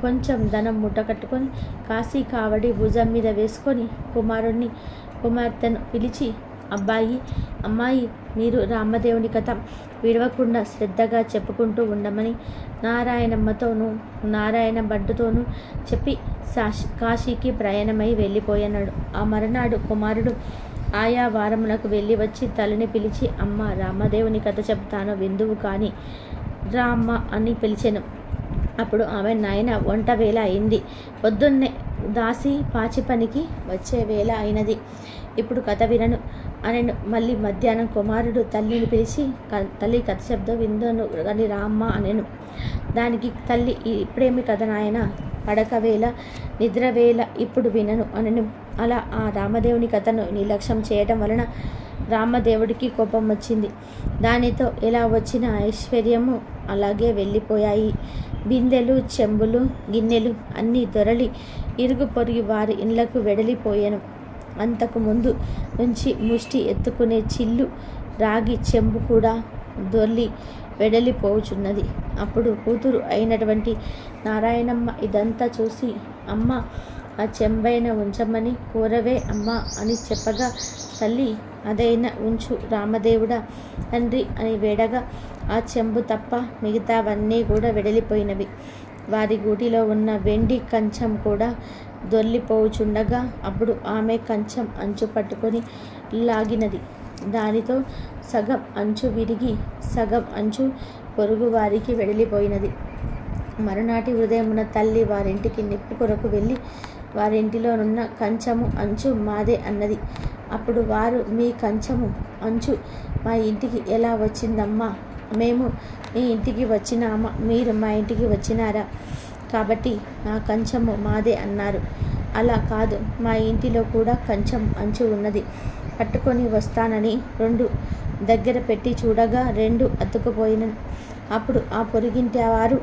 కొంచెం ధనం మూటకట్టుకొని కాశీ కావడి భుజం మీద వేసుకొని కుమారుణ్ణి, కుమార్తెను పిలిచి, అబ్బాయి, అమ్మాయి, మీరు రామదేవుని కథ విడవకుండా శ్రద్ధగా చెప్పుకుంటూ ఉండమని నారాయణమ్మతోనూ నారాయణ భట్టుతోనూ చెప్పి కాశీకి ప్రయాణమై వెళ్ళిపోయన్నాడు. ఆ మరునాడు కుమారుడు ఆయా వారములకు వెళ్ళి వచ్చి తల్లిని పిలిచి, అమ్మ, రామదేవుని కథ చెప్తాను విందువు కాని రామ్మ అని పిలిచెను. అప్పుడు ఆమె, నాయన, వంట వేళ అయింది, పొద్దున్నే దాసి పాచి పనికి వచ్చే వేళ అయినది, ఇప్పుడు కథ వినను అనెను. మళ్ళీ మధ్యాహ్నం కుమారుడు తల్లిని పిలిచి, తల్లి, కథ చెప్తా విందును అని రామ్మ అనెను. దానికి తల్లి, ఇప్పుడేమి కథ నాయన, పడకవేళ, నిద్రవేళ, ఇప్పుడు వినను అనెను. అలా ఆ రామదేవుని కథను నిర్లక్ష్యం చేయటం వలన రామదేవుడికి కోపం వచ్చింది. దానితో ఎలా వచ్చిన ఐశ్వర్యము అలాగే వెళ్ళిపోయాయి. బిందెలు, చెంబులు, గిన్నెలు అన్నీ దొరలి ఇరుగు పొరుగు వారి ఇళ్లకు వెడలిపోయాను. అంతకు ముందు నుంచి ముష్టి ఎత్తుకునే చిల్లు, రాగి చెంబు కూడా దొర్లి వెడలిపోచున్నది. అప్పుడు కూతురు అయినటువంటి నారాయణమ్మ ఇదంతా చూసి, అమ్మ, ఆ చెంబైన ఉంచమని కోరవే అమ్మ అని చెప్పగా, తల్లి, అదైనా ఉంచు రామదేవుడా తండ్రి అని వేడగా ఆ చెంబు తప్ప మిగతావన్నీ కూడా వెడలిపోయినవి. వారి గూటిలో ఉన్న వెండి కంచం కూడా దొర్లిపోచుండగా అప్పుడు ఆమె కంచం అంచు పట్టుకొని లాగినది. దానితో సగం అంచు విరిగి సగం అంచు పొరుగు వారికి వెడలిపోయినది. మరునాటి ఉదయమున తల్లి వారింటికి నిప్పు కొరకు వెళ్ళి వారింటిలోనున్న కంచము అంచు మాదే అన్నది. అప్పుడు వారు, మీ కంచము అంచు మా ఇంటికి ఎలా వచ్చిందమ్మా? మేము మీ ఇంటికి వచ్చినామా, మీరు మా ఇంటికి వచ్చినారా? కాబట్టి ఆ కంచము మాదే అన్నారు. అలా కాదు, మా ఇంటిలో కూడా కంచం అంచు ఉన్నది, పట్టుకొని వస్తానని 2 దగ్గర పెట్టి చూడగా 2 అతుకుపోయిన. అప్పుడు ఆ పొరుగింటి వారు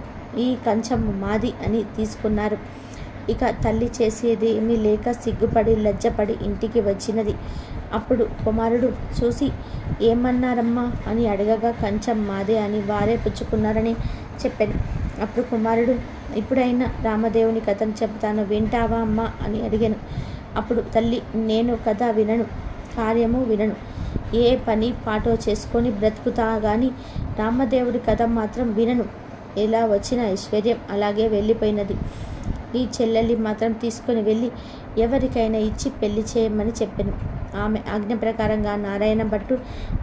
ఈ కంచము మాది అని తీసుకున్నారు. ఇక తల్లి చేసేది ఏమీ లేక సిగ్గుపడి లజ్జపడి ఇంటికి వచ్చినది. అప్పుడు కుమారుడు చూసి, ఏమన్నారమ్మా అని అడగగా కంచం మాదే అని వారే పుచ్చుకున్నారని చెప్పాను. అప్పుడు కుమారుడు, ఇప్పుడైనా రామదేవుని కథను చెప్తాను, వింటావా అమ్మా అని అడిగాను. అప్పుడు తల్లి, నేను కథ వినను, కార్యము వినను, ఏ పని పాటో చేసుకొని బ్రతుకుతా కానీ రామదేవుడి కథ మాత్రం వినను. ఎలా వచ్చిన ఐశ్వర్యం అలాగే వెళ్ళిపోయినది. ఈ చెల్లెల్ని మాత్రం తీసుకొని వెళ్ళి ఎవరికైనా ఇచ్చి పెళ్లి చేయమని చెప్పాను. ఆమె ఆజ్ఞ ప్రకారంగా నారాయణ భట్టు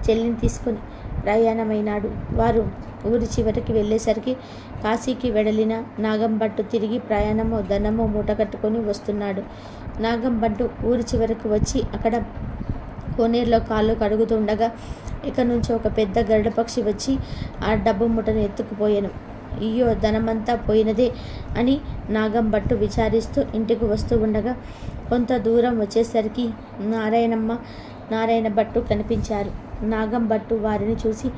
చెల్లిని తీసుకొని ప్రయాణమైనాడు. వారు ఊరి చివరికి వెళ్ళేసరికి కాశీకి వెడలిన నాగంభట్టు తిరిగి ప్రయాణము ధనము మూటకట్టుకొని వస్తున్నాడు. నాగంభట్టు ఊరి చివరకు వచ్చి అక్కడ కోనేరులో కాళ్ళు కడుగుతుండగా ఇక నుంచి ఒక పెద్ద గరుడపక్షి వచ్చి ఆ డబ్బు మూటను ఎత్తుకుపోయాను. అయ్యో, ధనమంతా పోయినదే అని నాగంభట్టు విచారిస్తూ ఇంటికి వస్తూ ఉండగా కొంత దూరం వచ్చేసరికి నారాయణమ్మ, నారాయణ భట్టు కనిపించారు. నాగంభట్టు వారిని చూసి,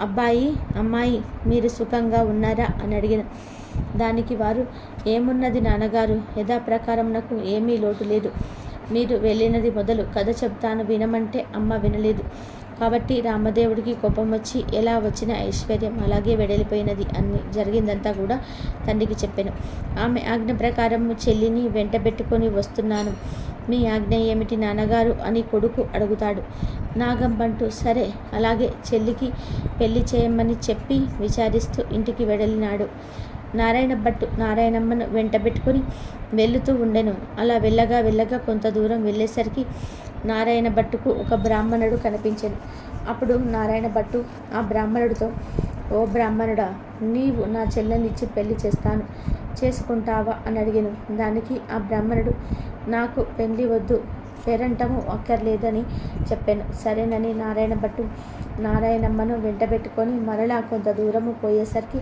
అబ్బాయి, అమ్మాయి, మీరు సుఖంగా ఉన్నారా అని అడిగిన. దానికి వారు, ఏమున్నది నాన్నగారు, యథాప్రకారం నాకు ఏమీ లోటు లేదు, మీరు వెళ్ళినది మొదలు కథ చెప్తాను వినమంటే అమ్మ వినలేదు. కాబట్టి రామదేవుడికి కోపం వచ్చి ఎలా వచ్చిన ఐశ్వర్యం అలాగే వెడలిపోయినది అని జరిగిందంతా కూడా తండ్రికి చెప్పాను. ఆమె ఆజ్ఞ ప్రకారం చెల్లిని వెంటబెట్టుకొని వస్తున్నాను. మీ ఆజ్ఞ ఏమిటి నాన్నగారు అని కొడుకు అడుగుతాడు. నాగంబంటూ సరే అలాగే చెల్లికి పెళ్లి చేయమని చెప్పి విచారిస్తూ ఇంటికి వెడలినాడు. నారాయణ భట్టు నారాయణమ్మను వెంటబెట్టుకుని వెళుతూ ఉండెను. అలా వెళ్ళగా కొంత దూరం వెళ్ళేసరికి నారాయణ భట్టుకు ఒక బ్రాహ్మణుడు కనిపించెను. అప్పుడు నారాయణ భట్టు ఆ బ్రాహ్మణుడితో, ఓ బ్రాహ్మణుడా, నీవు నా చెల్లెల్నిచ్చి పెళ్లి చేస్తాను, చేసుకుంటావా అని అడిగాను. దానికి ఆ బ్రాహ్మణుడు, నాకు పెళ్లి వద్దు, పేరంటము అక్కర్లేదని చెప్పాను. సరేనని నారాయణ భట్టు నారాయణమ్మను వెంటబెట్టుకొని మరలా కొంత దూరము పోయేసరికి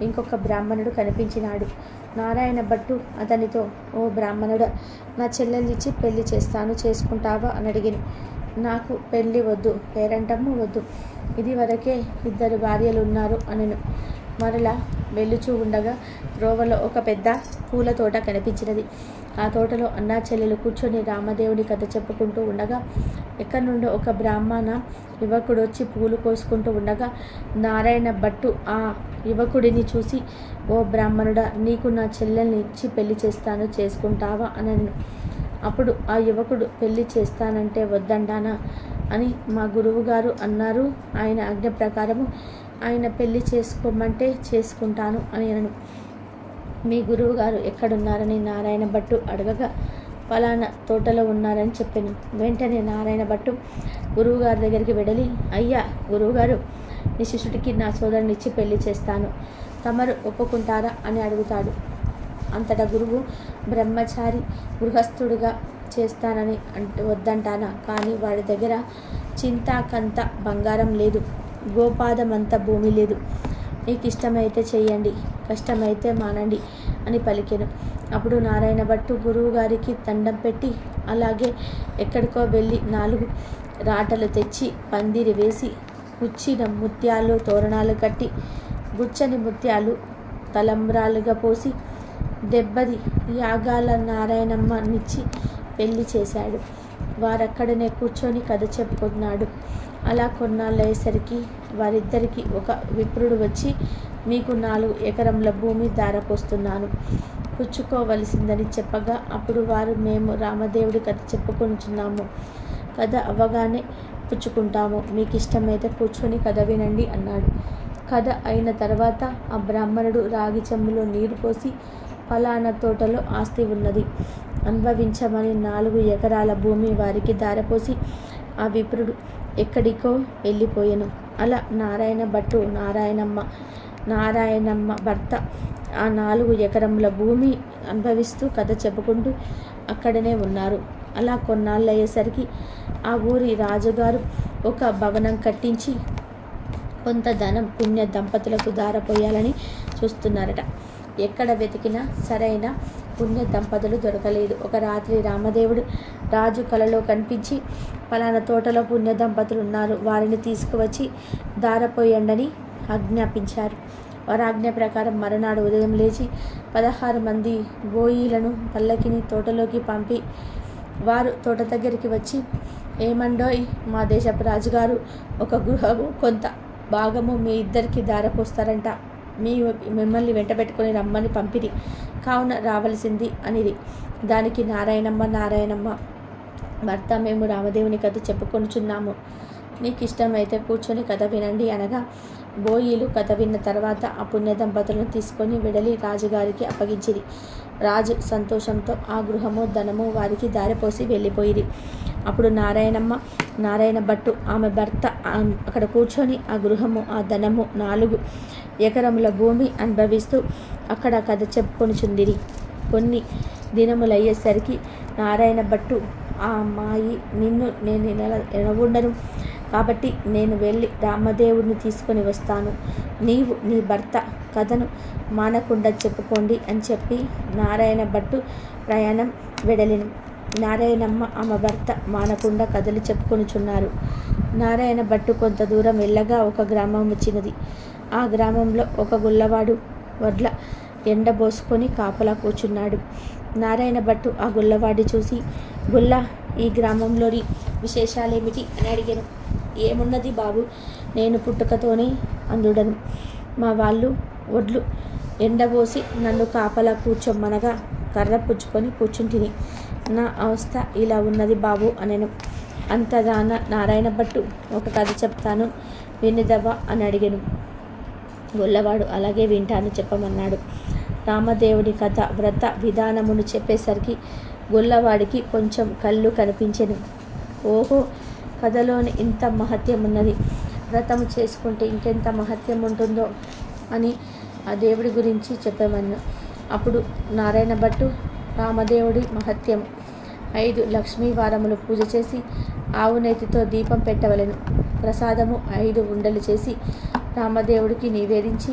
ఇంకొక బ్రాహ్మణుడు కనిపించినాడు. నారాయణ భట్టు అతనితో, ఓ బ్రాహ్మణుడా, నా చెల్లెల్నిచ్చి పెళ్లి చేస్తాను, చేసుకుంటావా అని అడిగాను. నాకు పెళ్లి వద్దు, పేరంటము వద్దు, ఇది వరకే 2 భార్యలు ఉన్నారు అనెను. మరలా వెళ్ళుచూ ఉండగా రోవలో ఒక పెద్ద పూల తోట కనిపించినది. ఆ తోటలో అన్నా చెల్లెలు కూర్చొని రామదేవుడి కథ చెప్పుకుంటూ ఉండగా ఎక్కడి నుండో ఒక బ్రాహ్మణ యువకుడు వచ్చి పూలు కోసుకుంటూ ఉండగా నారాయణ భట్టు ఆ యువకుడిని చూసి, ఓ బ్రాహ్మణుడా, నీకు నా చెల్లెల్ని ఇచ్చి పెళ్లి చేస్తాను, చేసుకుంటావా అనను. అప్పుడు ఆ యువకుడు, పెళ్లి చేస్తానంటే వద్దంటానా అని మా గురువుగారు అన్నారు. ఆయన ఆజ్ఞ ప్రకారము ఆయన పెళ్లి చేసుకోమంటే చేసుకుంటాను అని అనను. మీ గురువుగారు ఎక్కడున్నారని నారాయణ భట్టు అడగగా ఫలానా తోటలో ఉన్నారని చెప్పాను. వెంటనే నారాయణ భట్టు గురువుగారి దగ్గరికి వెడలి, అయ్యా గురువుగారు, నీ శిష్యుడికి నా సోదరునిచ్చి పెళ్లి చేస్తాను, తమరు ఒప్పుకుంటారా అని అడుగుతాడు. అంతటా గురువు, బ్రహ్మచారి గృహస్థుడిగా చేస్తానని వద్దంటానా, కానీ వాడి దగ్గర చింతాకంత బంగారం లేదు, గోపాదమంత భూమి లేదు, నీకు ఇష్టమైతే చెయ్యండి, కష్టమైతే మానండి అని పలికెను. అప్పుడు నారాయణ భట్టు గురువు గారికి దండం పెట్టి అలాగే ఎక్కడికో వెళ్ళి 4 రాటలు తెచ్చి పందిరి వేసి గుచ్చిన ముత్యాలు తోరణాలు కట్టి గుచ్చని ముత్యాలు తలంబ్రాలుగా పోసి 70 యాగాల నారాయణమ్మనిచ్చి పెళ్లి చేశాడు. వారక్కడనే కూర్చొని కథ చెప్పుకున్నాడు. అలా కొన్నాళ్ళయ్యేసరికి వారిద్దరికి ఒక విప్రుడు వచ్చి, మీకు 4 ఎకరముల భూమి ధారపోస్తున్నాను, పుచ్చుకోవలసిందని చెప్పగా అప్పుడు వారు, మేము రామదేవుడి కథ చెప్పుకుంటున్నాము, కథ అవ్వగానే పుచ్చుకుంటాము, మీకు ఇష్టమైతే కూర్చొని కథ వినండి అన్నాడు. కథ అయిన తర్వాత ఆ బ్రాహ్మణుడు రాగి చెంబులో నీరు పోసి, ఫలానా తోటలో ఆస్తి ఉన్నది, అనుభవించమని 4 ఎకరాల భూమి వారికి ధారపోసి ఆ విప్రుడు ఎక్కడికో వెళ్ళిపోయాను. అలా నారాయణ భట్టు నారాయణమ్మ భర్త ఆ 4 ఎకరముల భూమి అనుభవిస్తూ కథ చెప్పుకుంటూ అక్కడనే ఉన్నారు. అలా కొన్నాళ్ళు అయ్యేసరికి ఆ ఊరి రాజుగారు ఒక భవనం కట్టించి కొంత ధనం పుణ్య దంపతులకు ధారపోయాలని చూస్తున్నారట. ఎక్కడ వెతికినా సరైన పుణ్య దంపతులు దొరకలేదు. ఒక రాత్రి రామదేవుడు రాజు కలలో కనిపించి, ఫలానా తోటలో పుణ్య దంపతులు ఉన్నారు, వారిని తీసుకువచ్చి ధారపోయండని ఆజ్ఞాపించారు. వారి ఆజ్ఞ ప్రకారం మరునాడు ఉదయం లేచి 16 మంది బోయీలను పల్లకిని తోటలోకి పంపి వారు తోట దగ్గరికి వచ్చి, ఏమండోయ్, మా దేశపు రాజుగారు ఒక గృహము కొంత భాగము మీ ఇద్దరికి ధారపోస్తారంట, మిమ్మల్ని వెంటబెట్టుకొని రమ్మని పంపిరి, కావున రావలసింది అనిరి. దానికి నారాయణమ్మ భర్త, మేము రామదేవుని కథ చెప్పుకొనుచున్నాము, మీకు ఇష్టమైతే కూర్చొని కథ వినండి అనగా బోయీలు కథ విన్న తర్వాత ఆ పుణ్య దంపతులను తీసుకొని వెడలి రాజుగారికి అప్పగించిరి. రాజు సంతోషంతో ఆ గృహము ధనము వారికి దారిపోసి వెళ్ళిపోయిరి. అప్పుడు నారాయణ భట్టు ఆమె భర్త అక్కడ కూర్చొని ఆ గృహము ఆ ధనము 4 ఎకరముల భూమి అనుభవిస్తూ అక్కడ కథ చెప్పుకొనుచుందిరి. కొన్ని దినములయ్యేసరికి నారాయణ భట్టు, ఆ అమ్మాయి నిన్ను నేను ఎనవుండను, కాబట్టి నేను వెళ్ళి రామదేవుడిని తీసుకొని వస్తాను, నీవు నీ భర్త కథను మానకుండా చెప్పుకోండి అని చెప్పి నారాయణ భట్టు ప్రయాణం వెడలిను. నారాయణమ్మ ఆమె భర్త మానకుండా కథలు చెప్పుకొనుచున్నారు. నారాయణ భట్టు కొంత దూరం వెళ్ళగా ఒక గ్రామం వచ్చినది. ఆ గ్రామంలో ఒక గుల్లవాడు వడ్ల ఎండబోసుకొని కాపలా కూర్చున్నాడు. నారాయణ భట్టు ఆ గొల్లవాడి చూసి, గొల్ల, ఈ గ్రామంలోని విశేషాలేమిటి అని అడిగాను. ఏమున్నది బాబు, నేను పుట్టుకతోనే అందుడను. మా వాళ్ళు ఒడ్లు ఎండబోసి నన్ను కాపలా కూర్చోమనగా కర్ర పుచ్చుకొని కూర్చుంటిని. నా అవస్థ ఇలా ఉన్నది బాబు అనెను. అంతదాన నారాయణ భట్టు ఒక కథ చెప్తాను వినిదవా అని అడిగాను. గొల్లవాడు అలాగే వింటాను చెప్పమన్నాడు. రామదేవుడి కథ వ్రత విధానమును చెప్పేసరికి గొల్లవాడికి కొంచెం కళ్ళు కనిపించెను. ఓహో, కథలోని ఇంత మహత్యం ఉన్నది, వ్రతము చేసుకుంటే ఇంకెంత మహత్యం ఉంటుందో అని ఆ దేవుడి గురించి చెప్పమన్నా. అప్పుడు నారాయణ భట్టు, రామదేవుడి మహత్యం: 5 లక్ష్మీ వారములు పూజ చేసి ఆవు నేతితో దీపం పెట్టవలెను. ప్రసాదము 5 ఉండలు చేసి రామదేవుడికి నివేదించి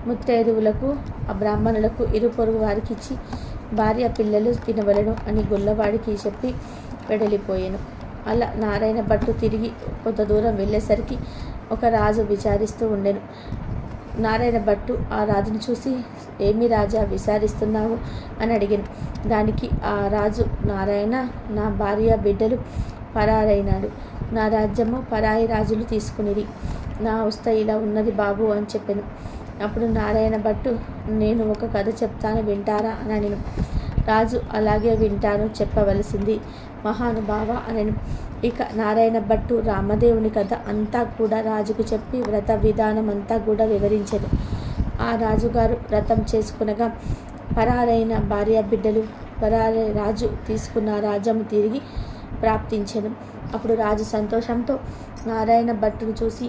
ముత్తైదువులకు, ఆ బ్రాహ్మణులకు, ఇరుపొరుగు వారికి ఇచ్చి భార్య పిల్లలు తినవలెను అని గొల్లవాడికి చెప్పి వెడలిపోయాను. అలా నారాయణ భట్టు తిరిగి కొంత దూరం వెళ్ళేసరికి ఒక రాజు విచారిస్తూ ఉండెను. నారాయణ భట్టు ఆ రాజును చూసి, ఏమి రాజా విచారిస్తున్నావు అని అడిగాను. దానికి ఆ రాజు, నారాయణ, నా భార్య బిడ్డలు పరారైనాడు, నా రాజ్యము పరాయి రాజులు తీసుకునిది, నా అవస్థ ఇలా ఉన్నది బాబు అని చెప్పాను. అప్పుడు నారాయణ భట్టు, నేను ఒక కథ చెప్తాను వింటారా అని అడిగాను. రాజు అలాగే వింటాను, చెప్పవలసింది మహానుభావ అనెను. ఇక నారాయణ భట్టు రామదేవుని కథ అంతా కూడా రాజుకు చెప్పి వ్రత విధానం అంతా కూడా వివరించెను. ఆ రాజుగారు వ్రతం చేసుకునగా పరారైన భార్య బిడ్డలు, పరారై రాజు తీసుకున్న రాజ్యము తిరిగి ప్రాప్తించెను. అప్పుడు రాజు సంతోషంతో నారాయణ భట్టును చూసి,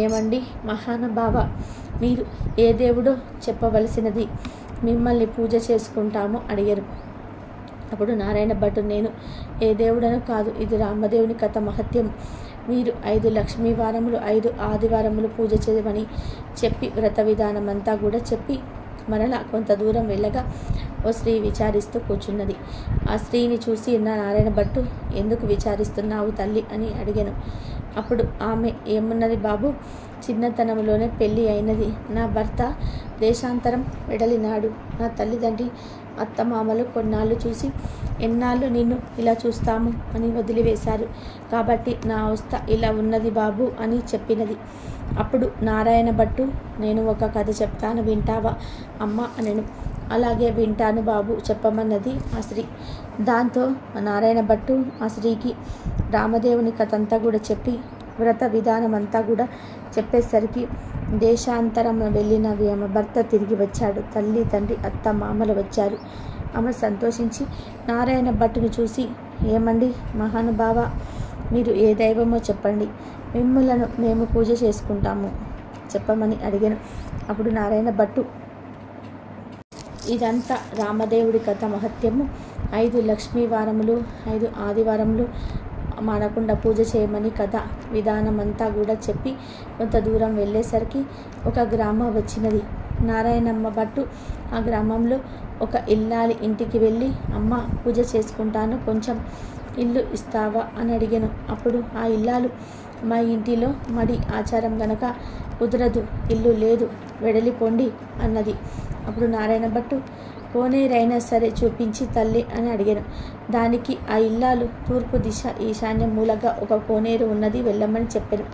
ఏమండి మహానుభావ, మీరు ఏ దేవుడో చెప్పవలసినది, మిమ్మల్ని పూజ చేసుకుంటాము అడిగారు. అప్పుడు నారాయణ భట్టు, నేను ఏ దేవుడను కాదు, ఇది రామదేవుని కథ మహత్యం. మీరు 5 లక్ష్మీ వారములు 5 ఆదివారములు పూజ చేయమని చెప్పి వ్రత విధానం అంతా కూడా చెప్పి మరలా కొంత దూరం వెళ్ళగా ఓ స్త్రీ విచారిస్తూ కూర్చున్నది. ఆ స్త్రీని చూసి నారాయణ భట్టు, ఎందుకు విచారిస్తున్నావు తల్లి అని అడిగాను. అప్పుడు ఆమె, ఏమున్నది బాబు, చిన్నతనంలోనే పెళ్ళి అయినది, నా భర్త దేశాంతరం వెడలినాడు, నా తల్లిదండ్రి అత్తమామలు కొన్నాళ్ళు చూసి ఎన్నాళ్ళు నిన్ను ఇలా చూస్తాము అని వదిలివేశారు, కాబట్టి నా అవస్థ ఇలా ఉన్నది బాబు అని చెప్పినది. అప్పుడు నారాయణ భట్టు, నేను ఒక కథ చెప్తాను వింటావా అమ్మ అనెను. అలాగే వింటాను బాబు, చెప్పమన్నది ఆ స్త్రీ. దాంతో నారాయణ భట్టు ఆ స్త్రీకి రామదేవుని కథ అంతా కూడా చెప్పి వ్రత విధానం అంతా కూడా చెప్పేసరికి దేశాంతరం వెళ్ళిన ఆమె భర్త తిరిగి వచ్చాడు. తల్లి తండ్రి అత్త మామలు వచ్చారు. ఆమె సంతోషించి నారాయణ భట్టుని చూసి, ఏమండి మహానుభావ, మీరు ఏ దైవమో చెప్పండి, మిమ్మలను మేము పూజ చేసుకుంటాము చెప్పమని అడిగాను. అప్పుడు నారాయణ భట్టు, ఇదంతా రామదేవుడి కథ మహత్యము, 5 లక్ష్మీ వారములు 5 ఆదివారములు మానకుండా పూజ చేయమని కథ విధానం అంతా కూడా చెప్పి కొంత దూరం వెళ్ళేసరికి ఒక గ్రామం వచ్చినది. నారాయణమ్మ భట్టు ఆ గ్రామంలో ఒక ఇల్లాలి ఇంటికి వెళ్ళి, అమ్మ పూజ చేసుకుంటాను, కొంచెం ఇల్లు ఇస్తావా అని అడిగాను. అప్పుడు ఆ ఇల్లాలు, మా ఇంటిలో మడి ఆచారం గనక కుదరదు, ఇల్లు లేదు, వెడలిపోండి అన్నది. అప్పుడు నారాయణ భట్టు, కోనేరైనా సరే చూపించి తల్లి అని అడిగాను. దానికి ఆ ఇల్లాలు, తూర్పు దిశ ఈశాన్య మూలగా ఒక కోనేరు ఉన్నది, వెళ్ళమని చెప్పాను.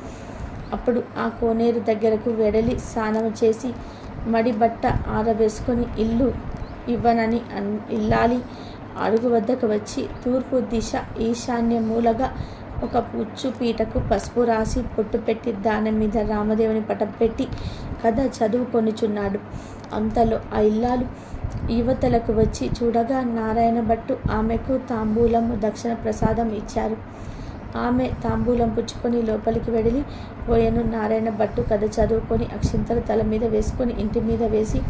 అప్పుడు ఆ కోనేరు దగ్గరకు వెడలి స్నానం చేసి మడి బట్ట ఆరవేసుకొని ఇల్లు ఇవ్వనని ఇల్లాలి అడుగు వద్దకు వచ్చి తూర్పు దిశ ఈశాన్య మూలగా ఒక పుచ్చు పీటకు పసుపు రాసి పొట్టు పెట్టి దాని మీద రామదేవుని పటం పెట్టి కథ చదువుకొనిచున్నాడు. అంతలో ఆ ఇల్లాలు యువతలకు వచ్చి చూడగా నారాయణ భట్టు ఆమెకు తాంబూలము దక్షిణ ప్రసాదం ఇచ్చారు. ఆమె తాంబూలం పుచ్చుకొని లోపలికి వెడిలి పోయెను. నారాయణ భట్టు కథ చదువుకొని అక్షింతలు తల మీద వేసుకొని ఇంటి మీద వేసి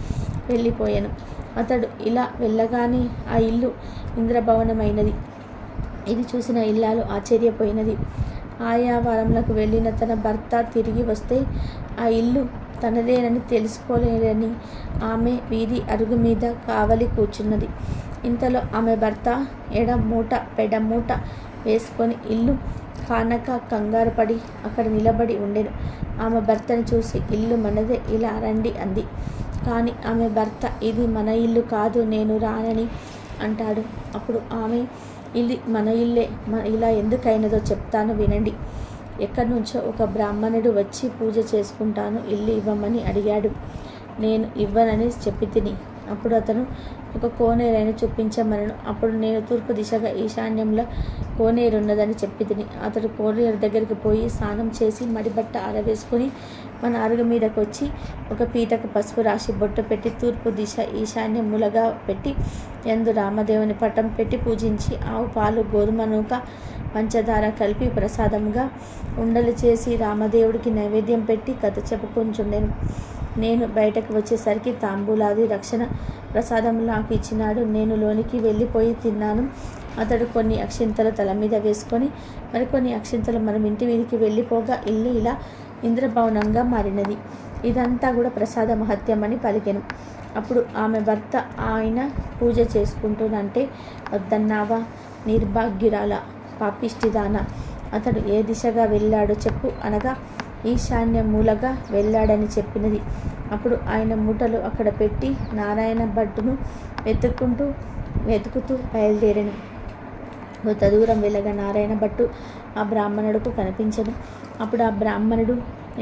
వెళ్ళిపోయాను. అతడు ఇలా వెళ్ళగానే ఆ ఇల్లు ఇంద్రభవనమైనది. ఇది చూసిన ఇల్లాలు ఆశ్చర్యపోయినది. ఆయా వారములకు వెళ్ళిన తన భర్త తిరిగి వస్తే ఆ ఇల్లు తనదేనని తెలుసుకోలేదని ఆమె వీధి అరుగు మీద కావలి కూర్చున్నది. ఇంతలో ఆమె భర్త ఎడమూట పెడమూట వేసుకొని ఇల్లు కానక కంగారు పడి అక్కడ నిలబడి ఉండెను. ఆమె భర్తను చూసి, ఇల్లు మనదే, ఇలా రండి అంది. కానీ ఆమె భర్త, ఇది మన ఇల్లు కాదు, నేను రానని అంటాడు. అప్పుడు ఆమె, ఇది మన ఇల్లే, ఇలా ఎందుకైనదో చెప్తాను వినండి. ఎక్కడి నుంచో ఒక బ్రాహ్మణుడు వచ్చి పూజ చేసుకుంటాను, ఇల్లు ఇవ్వమని అడిగాడు. నేను ఇవ్వనని చెప్పి తిని. అప్పుడు అతను ఒక కోనేరైనా చూపించమనను. అప్పుడు నేను తూర్పు దిశగా ఈశాన్యంలో కోనేరున్నదని చెప్పి తిని. అతడు కోనేరు దగ్గరికి పోయి స్నానం చేసి మడిబట్ట ఆరవేసుకుని మన అరుగు మీదకు వచ్చి ఒక పీటకు పసుపు రాసి బొట్టు పెట్టి తూర్పు దిశ ఈశాన్య మూలగా పెట్టి యందు రామదేవుని పటం పెట్టి పూజించి ఆవు పాలు గోధుమ నూక పంచదార కలిపి ప్రసాదంగా ఉండలు చేసి రామదేవుడికి నైవేద్యం పెట్టి కథ చెప్పుకుంటుండెను. నేను బయటకు వచ్చేసరికి తాంబూలాది రక్షణ ప్రసాదం నాకు ఇచ్చినాడు. నేను లోనికి వెళ్ళిపోయి తిన్నాను. అతడు కొన్ని అక్షింతలు తల మీద వేసుకొని మరికొన్ని అక్షింతలు మనం ఇంటి మీదకి వెళ్ళిపోగా ఇల్లు ఇలా ఇంద్రభవనంగా మారినది. ఇదంతా కూడా ప్రసాద మహత్యమని పలికెను. అప్పుడు ఆమె భర్త, ఆయన పూజ చేసుకుంటూనంటే వద్దన్నావా, నిర్భాగ్యురాల, పాపిష్టిదాన, అతడు ఏ దిశగా వెళ్ళాడో చెప్పు అనగా ఈశాన్య మూలగా వెళ్ళాడని చెప్పినది. అప్పుడు ఆయన మూటలు అక్కడ పెట్టి నారాయణ భట్టును వెతుకుతూ బయలుదేరను. కొంత దూరం వెళ్ళగా నారాయణ భట్టు ఆ బ్రాహ్మణుడుకు కనిపించను. అప్పుడు ఆ బ్రాహ్మణుడు,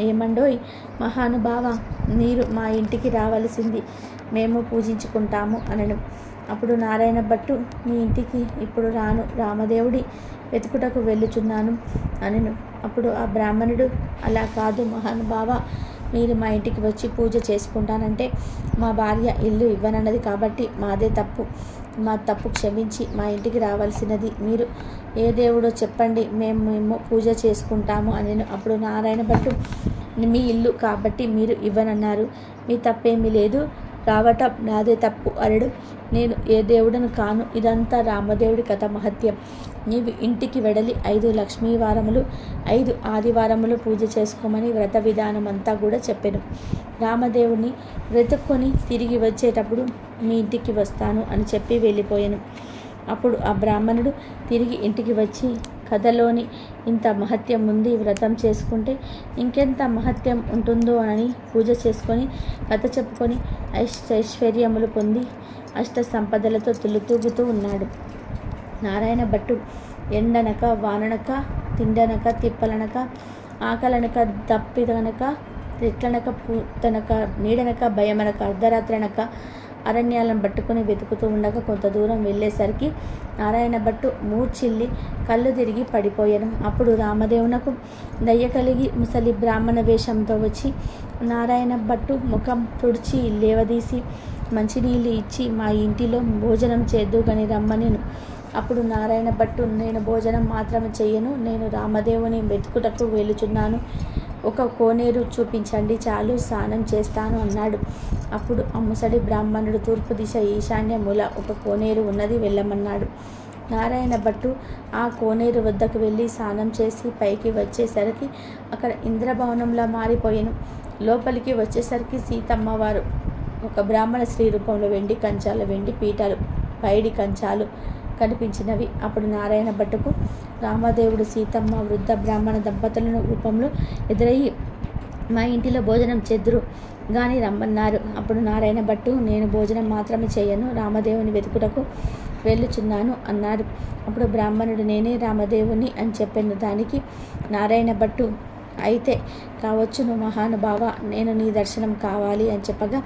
ఏమండోయ్ మహానుభావ, మీరు మా ఇంటికి రావలసింది, మేము పూజించుకుంటాము అనను. అప్పుడు నారాయణ భట్టు, మీ ఇంటికి ఇప్పుడు రాను, రామదేవుడి వెతుకుటకు వెళ్ళుచున్నాను అనను. అప్పుడు ఆ బ్రాహ్మణుడు, అలా కాదు మహానుభావ, మీరు మా ఇంటికి వచ్చి పూజ చేసుకుంటానంటే మా భార్య ఇల్లు ఇవ్వనన్నది కాబట్టి మాదే తప్పు, మా తప్పు క్షమించి మా ఇంటికి రావాల్సినది. మీరు ఏ దేవుడో చెప్పండి, మేము పూజ చేసుకుంటాము అనను. అప్పుడు నారాయణ భట్టు, మీ ఇల్లు కాబట్టి మీరు ఇవ్వనన్నారు, మీ తప్పేమీ లేదు, రావటం నాదే తప్పు అనడు. నేను ఏ దేవుడను కాను, ఇదంతా రామదేవుడి కథ మహత్యం. నీవు ఇంటికి వెడలి 5 లక్ష్మీవారములు 5 ఆదివారములు పూజ చేసుకోమని వ్రత విధానం అంతా కూడా చెప్పాను. రామదేవుని వెతుక్కొని తిరిగి వచ్చేటప్పుడు మీ ఇంటికి వస్తాను అని చెప్పి వెళ్ళిపోయాను. అప్పుడు ఆ బ్రాహ్మణుడు తిరిగి ఇంటికి వచ్చి, కథలోని ఇంత మహత్యం ఉంది, వ్రతం చేసుకుంటే ఇంకెంత మహత్యం ఉంటుందో అని పూజ చేసుకొని కథ చెప్పుకొని ఐశ్వర్యములు పొంది అష్ట సంపదలతో తుల్లుతూగుతూ ఉన్నాడు. నారాయణ భట్టు ఎండనక వాననక తిండనక తిప్పలనక ఆకలనక దప్పిదనక రెట్లనక పూతనక నీడనక భయమనక అర్ధరాత్రనక అరణ్యాలను పట్టుకుని వెతుకుతూ ఉండగా కొంత దూరం వెళ్ళేసరికి నారాయణ భట్టు మూర్చిల్లి కళ్ళు తిరిగి పడిపోయాను. అప్పుడు రామదేవునకు దయ్య కలిగి ముసలి బ్రాహ్మణ వేషంతో వచ్చి నారాయణ భట్టు ముఖం తుడిచి లేవదీసి మంచినీళ్ళు ఇచ్చి మా ఇంటిలో భోజనం చేద్దుగని రమ్మనిను. అప్పుడు నారాయణ భట్టు, నేను భోజనం మాత్రం చెయ్యను, నేను రామదేవుని వెతుకుటకు వెళుచున్నాను, ఒక కోనేరు చూపించండి చాలు, స్నానం చేస్తాను అన్నాడు. అప్పుడు ఆ ముసలి బ్రాహ్మణుడు తూర్పు దిశ ఈశాన్య మూల ఒక కోనేరు ఉన్నది, వెళ్ళమన్నాడు. నారాయణ భట్టు ఆ కోనేరు వద్దకు వెళ్ళి స్నానం చేసి పైకి వచ్చేసరికి అక్కడ ఇంద్రభవనంలా మారిపోయాను. లోపలికి వచ్చేసరికి సీతమ్మవారు ఒక బ్రాహ్మణ స్త్రీ రూపంలో వెండి కంచాలు, వెండి పీఠాలు, పైడి కంచాలు కనిపించినవి. అప్పుడు నారాయణ భట్టుకు రామదేవుడు సీతమ్మ వృద్ధ బ్రాహ్మణ దంపతుల రూపంలో ఎదురయ్యి మా ఇంటిలో భోజనం చేద్దురు గాని రమ్మన్నారు. అప్పుడు నారాయణ భట్టు, నేను భోజనం మాత్రమే చేయను, రామదేవుని వెతుకుటకు వెళ్ళుచున్నాను అన్నారు. అప్పుడు బ్రాహ్మణుడు, నేనే రామదేవుని అని చెప్పాను. దానికి నారాయణ భట్టు, అయితే కావచ్చును మహానుభావ, నేను నీ దర్శనం కావాలి అని చెప్పగా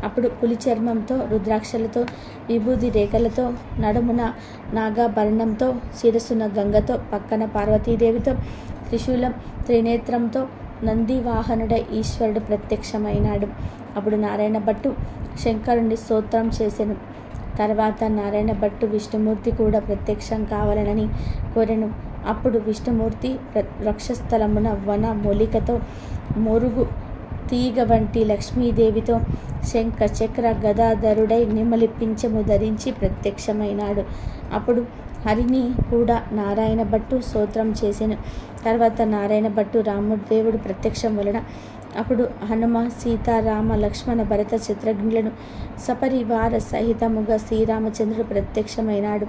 అప్పుడు పులి చర్మంతో, రుద్రాక్షలతో, విభూది రేఖలతో, నడుమున నాగాభరణంతో, శిరస్సున గంగతో, పక్కన పార్వతీదేవితో, త్రిశూలం త్రినేత్రంతో నంది వాహనుడై ఈశ్వరుడు ప్రత్యక్షమైనాడు. అప్పుడు నారాయణ భట్టు శంకరుని స్తోత్రం చేసెను. తర్వాత నారాయణ భట్టు విష్ణుమూర్తి కూడా ప్రత్యక్షం కావాలనని కోరెను. అప్పుడు విష్ణుమూర్తి వక్షస్థలమున వన మూలికతో, మొరుగు తీగ వంటి లక్ష్మీదేవితో, శంఖ చక్ర గదాధరుడై నిమలి పింఛము ధరించి ప్రత్యక్షమైనాడు. అప్పుడు హరిని కూడా నారాయణ భట్టు స్తోత్రం చేసెను. తర్వాత నారాయణ భట్టు రామదేవుడు ప్రత్యక్షం వలన అప్పుడు హనుమ, సీతారామ, లక్ష్మణ, భరత, శత్రుఘ్నులను సపరివార సహితముగా శ్రీరామచంద్రుడు ప్రత్యక్షమైనాడు.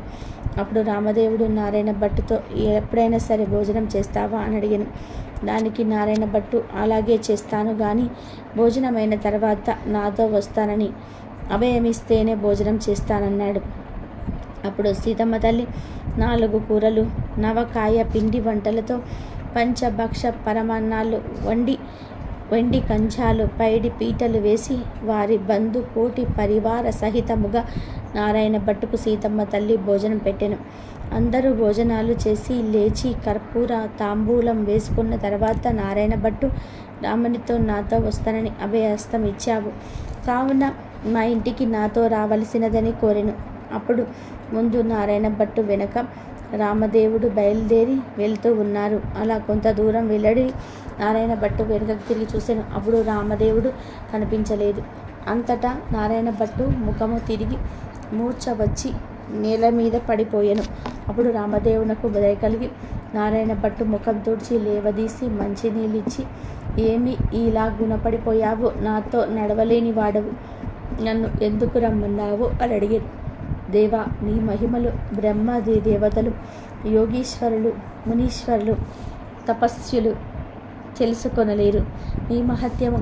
అప్పుడు రామదేవుడు నారాయణ భట్టుతో, ఎప్పుడైనా సరే భోజనం చేస్తావా అని అడిగాను. దానికి నారాయణ భట్టు, అలాగే చేస్తాను కానీ భోజనమైన తర్వాత నాతో వస్తానని అభయమిస్తేనే భోజనం చేస్తానన్నాడు. అప్పుడు సీతమ్మ తల్లి 4 కూరలు, నవకాయ పిండి వంటలతో పంచభక్ష పరమాన్నాలు వండి వెండి కంచాలు పైడి పీటలు వేసి వారి బంధు కోటి పరివార సహితముగా నారాయణ భట్టుకు సీతమ్మ తల్లి భోజనం పెట్టెను. అందరూ భోజనాలు చేసి లేచి కర్పూర తాంబూలం వేసుకున్న తర్వాత నారాయణ భట్టు రామునితో నాతో వస్తానని అభయహస్తం ఇచ్చావు, కావున మా ఇంటికి నాతో రావలసినదని కోరెను. అప్పుడు ముందు నారాయణ భట్టు వెనక రామదేవుడు బయలుదేరి వెళ్తూ ఉన్నారు. అలా కొంత దూరం వెళ్లడి నారాయణ భట్టు వెనుకకు తిరిగి చూశాను. అప్పుడు రామదేవుడు కనిపించలేదు. అంతటా నారాయణ భట్టు ముఖము తిరిగి మూర్ఛ వచ్చి నేల మీద పడిపోయాను. అప్పుడు రామదేవునకు దయ కలిగి నారాయణ భట్టు ముఖం తుడిచి లేవదీసి మంచినీళ్ళిచ్చి, ఏమి ఇలా గుణపడిపోయావు, నాతో నడవలేని వాడవు, నన్ను ఎందుకు రమ్మన్నావు అని అడిగారు. దేవా, నీ మహిమలు బ్రహ్మాది దేవతలు, యోగీశ్వరులు, మునీశ్వరులు, తపస్సులు తెలుసుకొనలేరు. నీ మహత్యము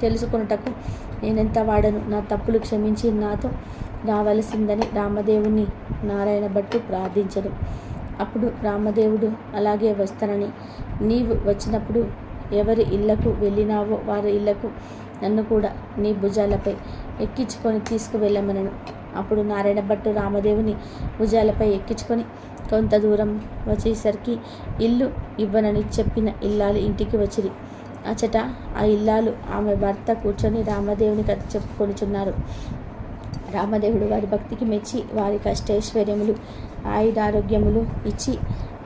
తెలుసుకొనుటకు నేనెంత వాడను, నా తప్పులు క్షమించి నాతో రావలసిందని రామదేవుని నారాయణ భట్టు ప్రార్థించడు. అప్పుడు రామదేవుడు అలాగే వస్తానని, నీవు వచ్చినప్పుడు ఎవరి ఇళ్లకు వెళ్ళినావో వారి ఇళ్లకు నన్ను కూడా నీ భుజాలపై ఎక్కించుకొని తీసుకువెళ్ళమనను. అప్పుడు నారాయణ భట్టు రామదేవుని భుజాలపై ఎక్కించుకొని కొంత దూరం వచ్చేసరికి ఇల్లు ఇవ్వనని చెప్పిన ఇల్లాలు ఇంటికి వచ్చిరి. అచట ఆ ఇల్లాలు ఆమె భర్త కూర్చొని రామదేవుని కథ చెప్పుకొనిచున్నారు. రామదేవుడు వారి భక్తికి మెచ్చి వారి కష్టైశ్వర్యములు ఆయుధారోగ్యములు ఇచ్చి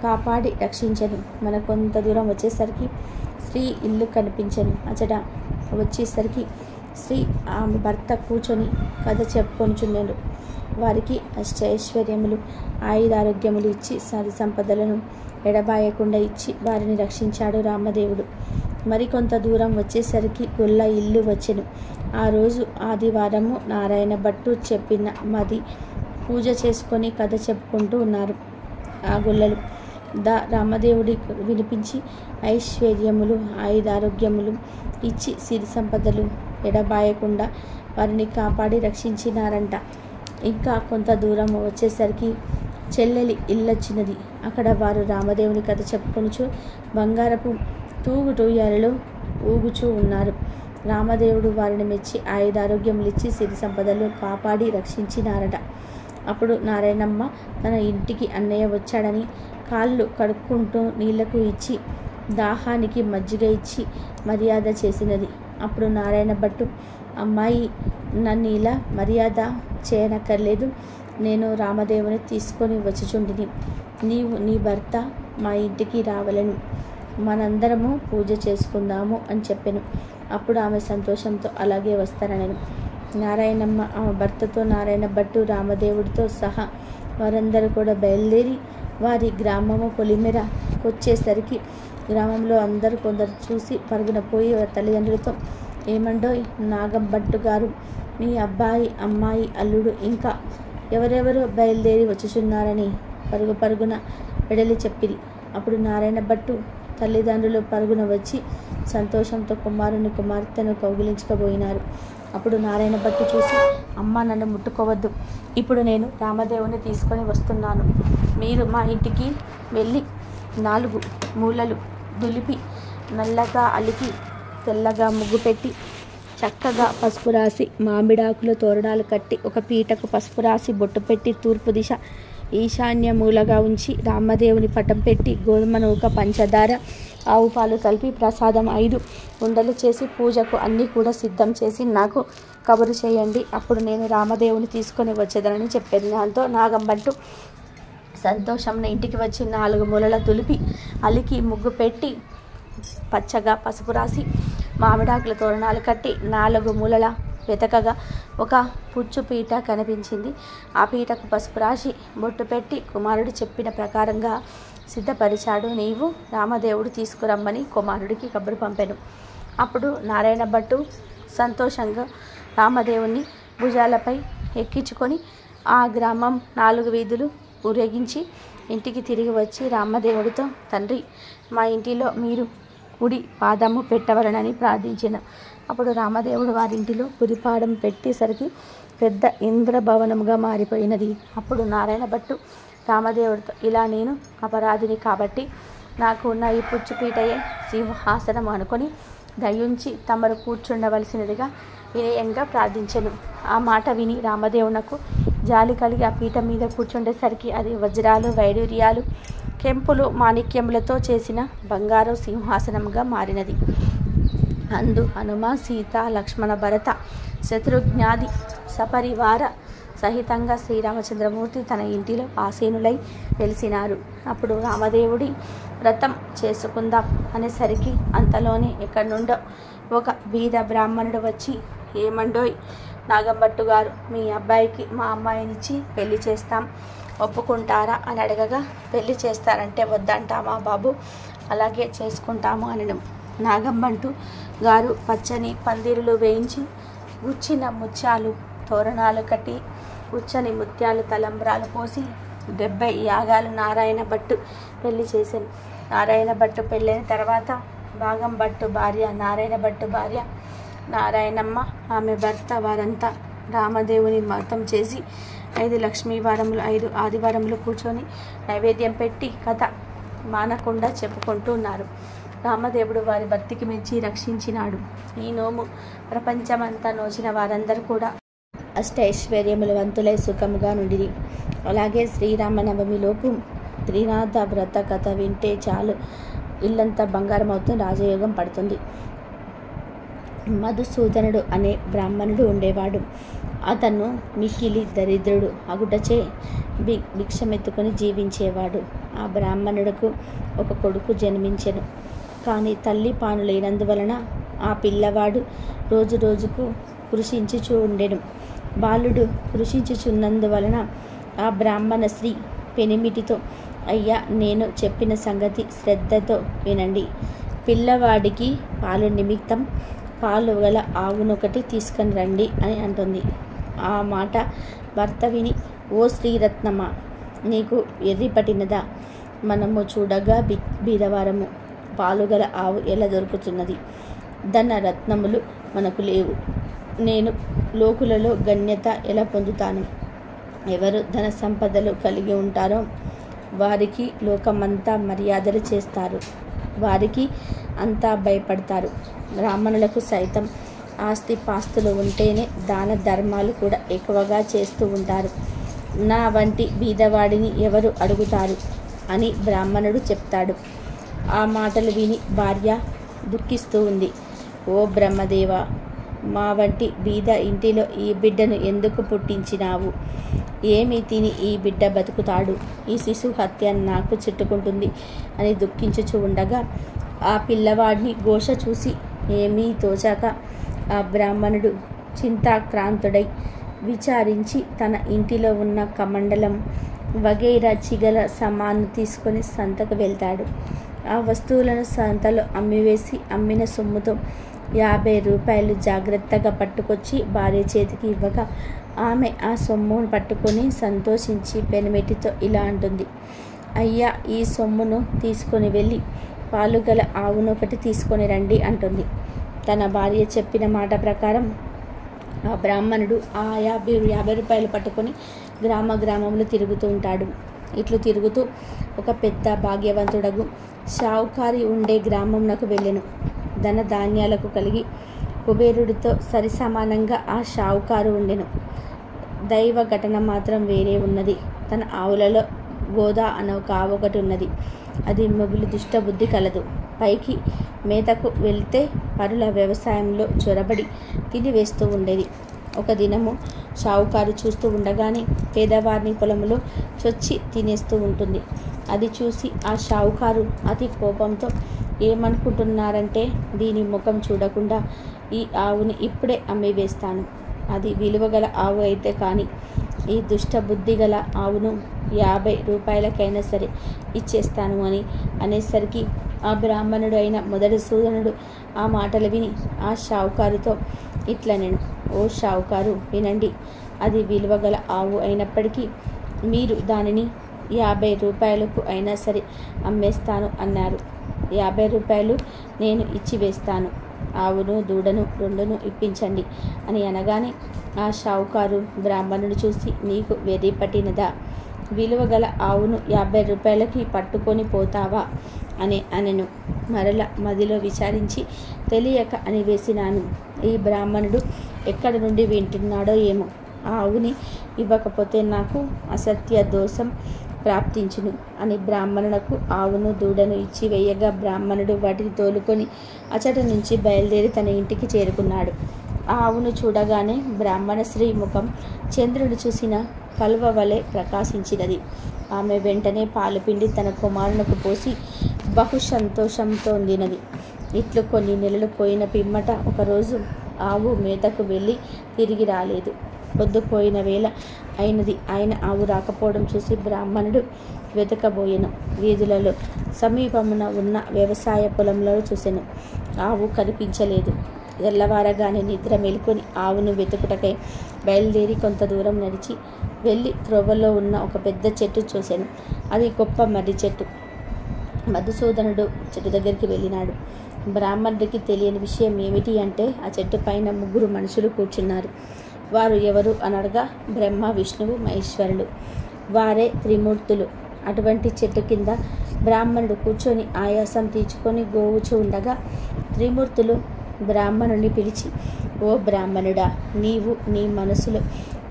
కాపాడి రక్షించను. మన కొంత దూరం వచ్చేసరికి స్త్రీ ఇల్లు కనిపించను. అచట వచ్చేసరికి స్త్రీ ఆమె భర్త కూర్చొని కథ చెప్పుకొనిచున్నాడు. వారికి అష్టైశ్వర్యములు ఆయుధారోగ్యములు ఇచ్చి సరి సంపదలను ఎడబాయకుండా ఇచ్చి వారిని రక్షించాడు రామదేవుడు. మరికొంత దూరం వచ్చేసరికి గొల్ల ఇల్లు వచ్చెను. ఆ రోజు ఆదివారము నారాయణ భట్టు చెప్పిన మది పూజ చేసుకొని కథ చెప్పుకుంటూ ఉన్నారు. ఆ గొల్లలు రామదేవుడి వినిపించి ఐశ్వర్యములు ఆయుధారోగ్యములు ఇచ్చి సిరి సంపదలు ఎడబాయకుండా వారిని కాపాడి రక్షించినారంట. ఇంకా కొంత దూరం వచ్చేసరికి చెల్లెలి ఇల్లొచ్చినది. అక్కడ వారు రామదేవుని కథ చెప్పుకొనుచు బంగారపు తూగుటూయాలలో ఊగుచూ ఉన్నారు. రామదేవుడు వారిని మెచ్చి ఆయుధారోగ్యములు ఇచ్చి సిరి సంపదలు కాపాడి రక్షించినారట. అప్పుడు నారాయణమ్మ తన ఇంటికి అన్నయ్య వచ్చాడని కాళ్ళు కడుక్కుంటూ నీళ్లకు ఇచ్చి దాహానికి మజ్జిగ ఇచ్చి మర్యాద చేసినది. అప్పుడు నారాయణ భట్టు, అమ్మాయి, నన్ను ఇలా మర్యాద చేయనక్కర్లేదు, నేను రామదేవుని తీసుకొని వచ్చుచుండిని, నీవు నీ భర్త మా ఇంటికి రావలను, మనందరము పూజ చేసుకుందాము అని చెప్పాను. అప్పుడు ఆమె సంతోషంతో అలాగే వస్తానని నారాయణమ్మ ఆమె భర్తతో నారాయణ భట్టు రామదేవుడితో సహా వారందరూ కూడా బయలుదేరి వారి గ్రామము పొలిమేర వచ్చేసరికి గ్రామంలో అందరూ కొందరు చూసి పరుగున పోయి వారి తల్లిదండ్రులతో, ఏమండోయ్, నాగం భట్టు గారు మీ అబ్బాయి అమ్మాయి అల్లుడు ఇంకా ఎవరెవరో బయలుదేరి వచ్చుచున్నారని పరుగున వెడలి చెప్పిరి. అప్పుడు నారాయణ భట్టు తల్లిదండ్రులు పరుగున వచ్చి సంతోషంతో కుమారుని కుమార్తెను కౌగిలించుకోబోయినారు. అప్పుడు నారాయణ భట్టు చూసి, అమ్మ, నన్ను ముట్టుకోవద్దు, ఇప్పుడు నేను రామదేవుని తీసుకొని వస్తున్నాను, మీరు మా ఇంటికి వెళ్ళి 4 మూలలు దులిపి నల్లగా అలికి తెల్లగా ముగ్గు పెట్టి చక్కగా పసుపు రాసి మామిడాకులు తోరణాలు కట్టి ఒక పీటకు పసుపు రాసి బొట్టు పెట్టి తూర్పు దిశ ఈశాన్య మూలగా ఉంచి రామదేవుని పటం పెట్టి గోధుమ నూక పంచదార ఆవు పాలు కలిపి ప్రసాదం 5 ఉండలు చేసి పూజకు అన్నీ కూడా సిద్ధం చేసి నాకు కబురు చేయండి, అప్పుడు నేను రామదేవుని తీసుకొని వచ్చేదనని చెప్పాను. దాంతో నాగంభట్టు సంతోషంన ఇంటికి వచ్చి 4 మూలల తులిపి అలికి ముగ్గు పెట్టి పచ్చగా పసుపు రాసి మామిడాకుల తోరణాలు కట్టి 4 మూలల వెతకగా ఒక పుచ్చు పీట కనిపించింది. ఆ పీటకు పసుపు రాసి బొట్టు పెట్టి కుమారుడు చెప్పిన ప్రకారంగా సిద్ధపరిచాడు. నీవు రామదేవుడు తీసుకురమ్మని కుమారుడికి కబురు పంపాను. అప్పుడు నారాయణ భట్టు సంతోషంగా రామదేవుని భుజాలపై ఎక్కించుకొని ఆ గ్రామం 4 వీధులు ఊరేగించి ఇంటికి తిరిగి వచ్చి రామదేవుడితో, తండ్రి, మా ఇంటిలో మీరు ఉడి పాదము పెట్టవలనని ప్రార్థించెను. అప్పుడు రామదేవుడు వారింటిలో పురిపాడం పెట్టేసరికి పెద్ద ఇంద్రభవనముగా మారిపోయినది. అప్పుడు నారాయణ భట్టు రామదేవుడితో, ఇలా నేను అపరాధిని కాబట్టి నాకు ఉన్న ఈ పుచ్చుపీటయే సింహాసనం అనుకొని దయుంచి తమరు కూర్చుండవలసినదిగా వినయంగా ప్రార్థించెను. ఆ మాట విని రామదేవునకు జాలి కలిగి ఆ పీట మీద కూర్చుండేసరికి అది వజ్రాలు, వైడూర్యాలు, కెంపులు, మాణిక్యములతో చేసిన బంగారు సింహాసనముగా మారినది. అందు హనుమ, సీత, లక్ష్మణ, భరత, శత్రుఘ్నాది సపరివార సహితంగా శ్రీరామచంద్రమూర్తి తన ఇంటిలో ఆసీనులై వెలిసినారు. అప్పుడు రామదేవుడి వ్రతం చేసుకుందాం అనేసరికి అంతలోనే ఎక్కడి నుండో ఒక బీద బ్రాహ్మణుడు వచ్చి, ఏమండోయ్ నాగంభట్టు గారు, మీ అబ్బాయికి మా అమ్మాయినిచ్చి పెళ్లి చేస్తాం, ఒప్పుకుంటారా అని అడగగా, పెళ్లి చేస్తారంటే వద్దంటామా బాబు, అలాగే చేసుకుంటాము అనడం. నాగంభట్టు గారు పచ్చని పందిరులు వేయించి గుచ్చిన ముత్యాలు తోరణాలు కట్టి గుచ్చని ముత్యాలు తలంబ్రాలు పోసి 70 యాగాలు నారాయణ భట్టు పెళ్లి చేశాను. నారాయణ భట్టు పెళ్ళైన తర్వాత భాగం భట్టు భార్య, నారాయణ భట్టు భార్య నారాయణమ్మ, ఆమె భర్త వారంతా రామదేవుని వ్రతం చేసి 5 లక్ష్మీవారములు 5 ఆదివారములు కూర్చొని నైవేద్యం పెట్టి కథ మానకుండా చెప్పుకుంటున్నారు. రామదేవుడు వారి భక్తికి మెచ్చి రక్షించినాడు. ఈ నోము ప్రపంచమంతా నోచిన వారందరూ కూడా అష్టైశ్వర్యముల వంతులై సుఖముగా నుండిరి. అలాగే శ్రీరామనవమిలోపు త్రినాథ వ్రత కథ వింటే చాలు, ఇల్లంతా బంగారం అవుతుంది, రాజయోగం పడుతుంది. మధుసూదనుడు అనే బ్రాహ్మణుడు ఉండేవాడు. అతను మిక్కిలి దరిద్రుడు అగుటచే భిక్షమెత్తుకొని జీవించేవాడు. ఆ బ్రాహ్మణుడుకు ఒక కొడుకు జన్మించెను. కానీ తల్లి పాను లేనందువలన ఆ పిల్లవాడు రోజు రోజుకు కృషించుచూ ఉండెను. బాలుడు కృషించుచున్నందువలన ఆ బ్రాహ్మణ స్త్రీ పెనిమిటితో, అయ్యా, నేను చెప్పిన సంగతి శ్రద్ధతో వినండి. పిల్లవాడికి పాలు నిమిత్తం పాలు గల ఆవునొకటి తీసుకొని రండి అని అంటుంది. ఆ మాట భర్త విని, ఓ శ్రీరత్నమా, నీకు ఎర్రి పట్టినదా? మనము చూడగా బీదవారము, పాలుగల ఆవు ఎలా దొరుకుతున్నది? ధన రత్నములు మనకు లేవు. నేను లోకులలో గణ్యత ఎలా పొందుతాను? ఎవరు ధన సంపదలు కలిగి ఉంటారో వారికి లోకమంతా మర్యాదలు చేస్తారు, వారికి అంతా భయపడతారు. బ్రాహ్మణులకు సైతం ఆస్తి పాస్తులు ఉంటేనే దాన ధర్మాలు కూడా ఎక్కువగా చేస్తూ ఉంటారు. నా వంటి బీదవాడిని ఎవరు అడుగుతారు అని బ్రాహ్మణుడు చెప్తాడు. ఆ మాటలు విని భార్య దుఃఖిస్తూ ఉంది. ఓ బ్రహ్మదేవ, మా వంటి బీద ఇంటిలో ఈ బిడ్డను ఎందుకు పుట్టించినావు? ఏమి తిని ఈ బిడ్డ బతుకుతాడు? ఈ శిశు హత్య నాకు చుట్టుకుంటుంది అని దుఃఖించుచూ ఉండగా ఆ పిల్లవాడిని ఘోష చూసి ఏమీ తోచాక ఆ బ్రాహ్మణుడు చింతాక్రాంతుడై విచారించి తన ఇంటిలో ఉన్న కమండలం వగైరా చిగల సామాను తీసుకొని సంతకు వెళ్తాడు. ఆ వస్తువులను సంతలో అమ్మివేసి అమ్మిన సొమ్ముతో 50 రూపాయలు జాగ్రత్తగా పట్టుకొచ్చి భార్య చేతికి ఇవ్వగా ఆమె ఆ సొమ్మును పట్టుకొని సంతోషించి పెనిమిటితో ఇలా అంటుంది, అయ్యా, ఈ సొమ్మును తీసుకొని వెళ్ళి పాలుగల ఆవునొకటి తీసుకొని రండి అంటుంది. తన భార్య చెప్పిన మాట ప్రకారం ఆ బ్రాహ్మణుడు ఆ 50 రూపాయలు పట్టుకొని గ్రామంలో తిరుగుతూ ఉంటాడు. ఇట్లు తిరుగుతూ ఒక పెద్ద భాగ్యవంతుడగు షావుకారి ఉండే గ్రామంనకు వెళ్ళెను. ధన ధాన్యాలకు కలిగి కుబేరుడితో సరిసమానంగా ఆ షావుకారు ఉండెను. దైవ ఘటన మాత్రం వేరే ఉన్నది. తన ఆవులలో గోదా అనే ఒక ఆవు ఒకటి ఉన్నది. అది మొగులు దుష్టబుద్ధి కలదు. పైకి మేతకు వెళ్తే పరుల వ్యవసాయంలో చొరబడి తినివేస్తూ ఉండేది. ఒక దినము షావుకారు చూస్తూ ఉండగానే పేదవారిని పొలంలో చొచ్చి తినేస్తూ ఉంటుంది. అది చూసి ఆ షావుకారు అతి కోపంతో, ఏమనుకుంటున్నారంటే దీని ముఖం చూడకుండా ఈ ఆవుని ఇప్పుడే అమ్మివేస్తాను. అది విలువగల ఆవు అయితే కానీ ఈ దుష్టబుద్ధి గల ఆవును 50 రూపాయలకైనా సరే ఇచ్చేస్తాను అని అనేసరికి ఆ బ్రాహ్మణుడు అయిన మొదటి సూదనుడు ఆ మాటలు విని ఆ షావుకారుతో ఇట్లా, నేను ఓ షావుకారు, వినండి, అది విలువగల ఆవు అయినప్పటికీ మీరు దానిని 50 రూపాయలకు అయినా సరే అమ్మేస్తాను అన్నారు. 50 రూపాయలు నేను ఇచ్చి వేస్తాను. ఆవును దూడను రెండును ఇప్పించండి అని అనగానే ఆ షావుకారు బ్రాహ్మణుడు చూసి, నీకు వెర్రి పట్టినదా? విలువ గల ఆవును 50 రూపాయలకి పట్టుకొని పోతావా అని అనెను. మరల మదిలో విచారించి తెలియక అని వేసినాను. ఈ బ్రాహ్మణుడు ఎక్కడి నుండి వింటున్నాడో ఏమో. ఆ ఆవుని ఇవ్వకపోతే నాకు అసత్య దోషం ప్రాప్తించును అని బ్రాహ్మణునకు ఆవును దూడను ఇచ్చి వేయగా బ్రాహ్మణుడు వాటిని తోలుకొని అచట నుంచి బయలుదేరి తన ఇంటికి చేరుకున్నాడు. ఆ ఆవును చూడగానే బ్రాహ్మణ స్త్రీ ముఖం చంద్రుడు చూసిన కలువ వలె ప్రకాశించినది. ఆమె వెంటనే పాలు పిండి తన కుమారునకు పోసి బహు సంతోషంతో ఉండినది. ఇట్లు కొన్ని నెలలు పోయిన పిమ్మట ఒకరోజు ఆవు మేతకు వెళ్ళి తిరిగి రాలేదు. పొద్దుపోయిన వేళ అయినది. ఆయన ఆవు రాకపోవడం చూసి బ్రాహ్మణుడు వెతకబోయెను. వీధులలో సమీపమున ఉన్న వ్యవసాయ పొలంలో చూసెను. ఆవు కనిపించలేదు. తెల్లవారగానే నిద్ర మేలుకొని ఆవును వెతుకుటకై బయలుదేరి కొంత దూరం నడిచి వెళ్ళి త్రోవలో ఉన్న ఒక పెద్ద చెట్టు చూశాను. అది గొప్ప మర్రి చెట్టు. మధుసూదనుడు చెట్టు దగ్గరికి వెళ్ళినాడు. బ్రాహ్మణుడికి తెలియని విషయం ఏమిటి అంటే ఆ చెట్టు పైన 3 మనుషులు కూర్చున్నారు. వారు ఎవరు అనగా బ్రహ్మ, విష్ణువు, మహేశ్వరులు. వారే త్రిమూర్తులు. అటువంటి చెట్టు కింద బ్రాహ్మణుడు కూర్చొని ఆయాసం తీర్చుకొని గోవుచూ ఉండగా త్రిమూర్తులు బ్రాహ్మణుని పిలిచి, ఓ బ్రాహ్మణుడా, నీవు నీ మనసులో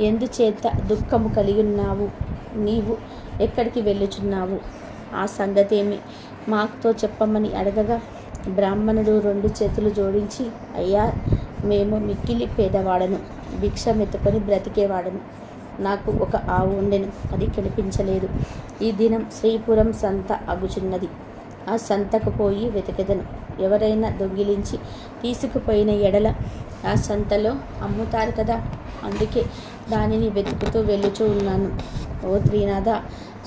ఎందుచేత దుఃఖము కలిగి ఉన్నావు? నీవు ఎక్కడికి వెళ్ళుచున్నావు? ఆ సంగతేమి మాతో చెప్పమని అడగగా బ్రాహ్మణుడు 2 చేతులు జోడించి, అయ్యా, మేము మిక్కిలి పేదవాడను, భిక్షమెత్తుకొని బ్రతికేవాడను. నాకు ఒక ఆవు ఉండెను, అది కనిపించలేదు. ఈ దినం శ్రీపురం సంత అగుచున్నది. ఆ సంతకు పోయి వెతికెదను. ఎవరైనా దొంగిలించి తీసుకుపోయిన ఎడల ఆ సంతలో అమ్ముతారు కదా, అందుకే దానిని వెతుకుతూ వెళ్ళుచూ ఉన్నాను. ఓ త్రినాథ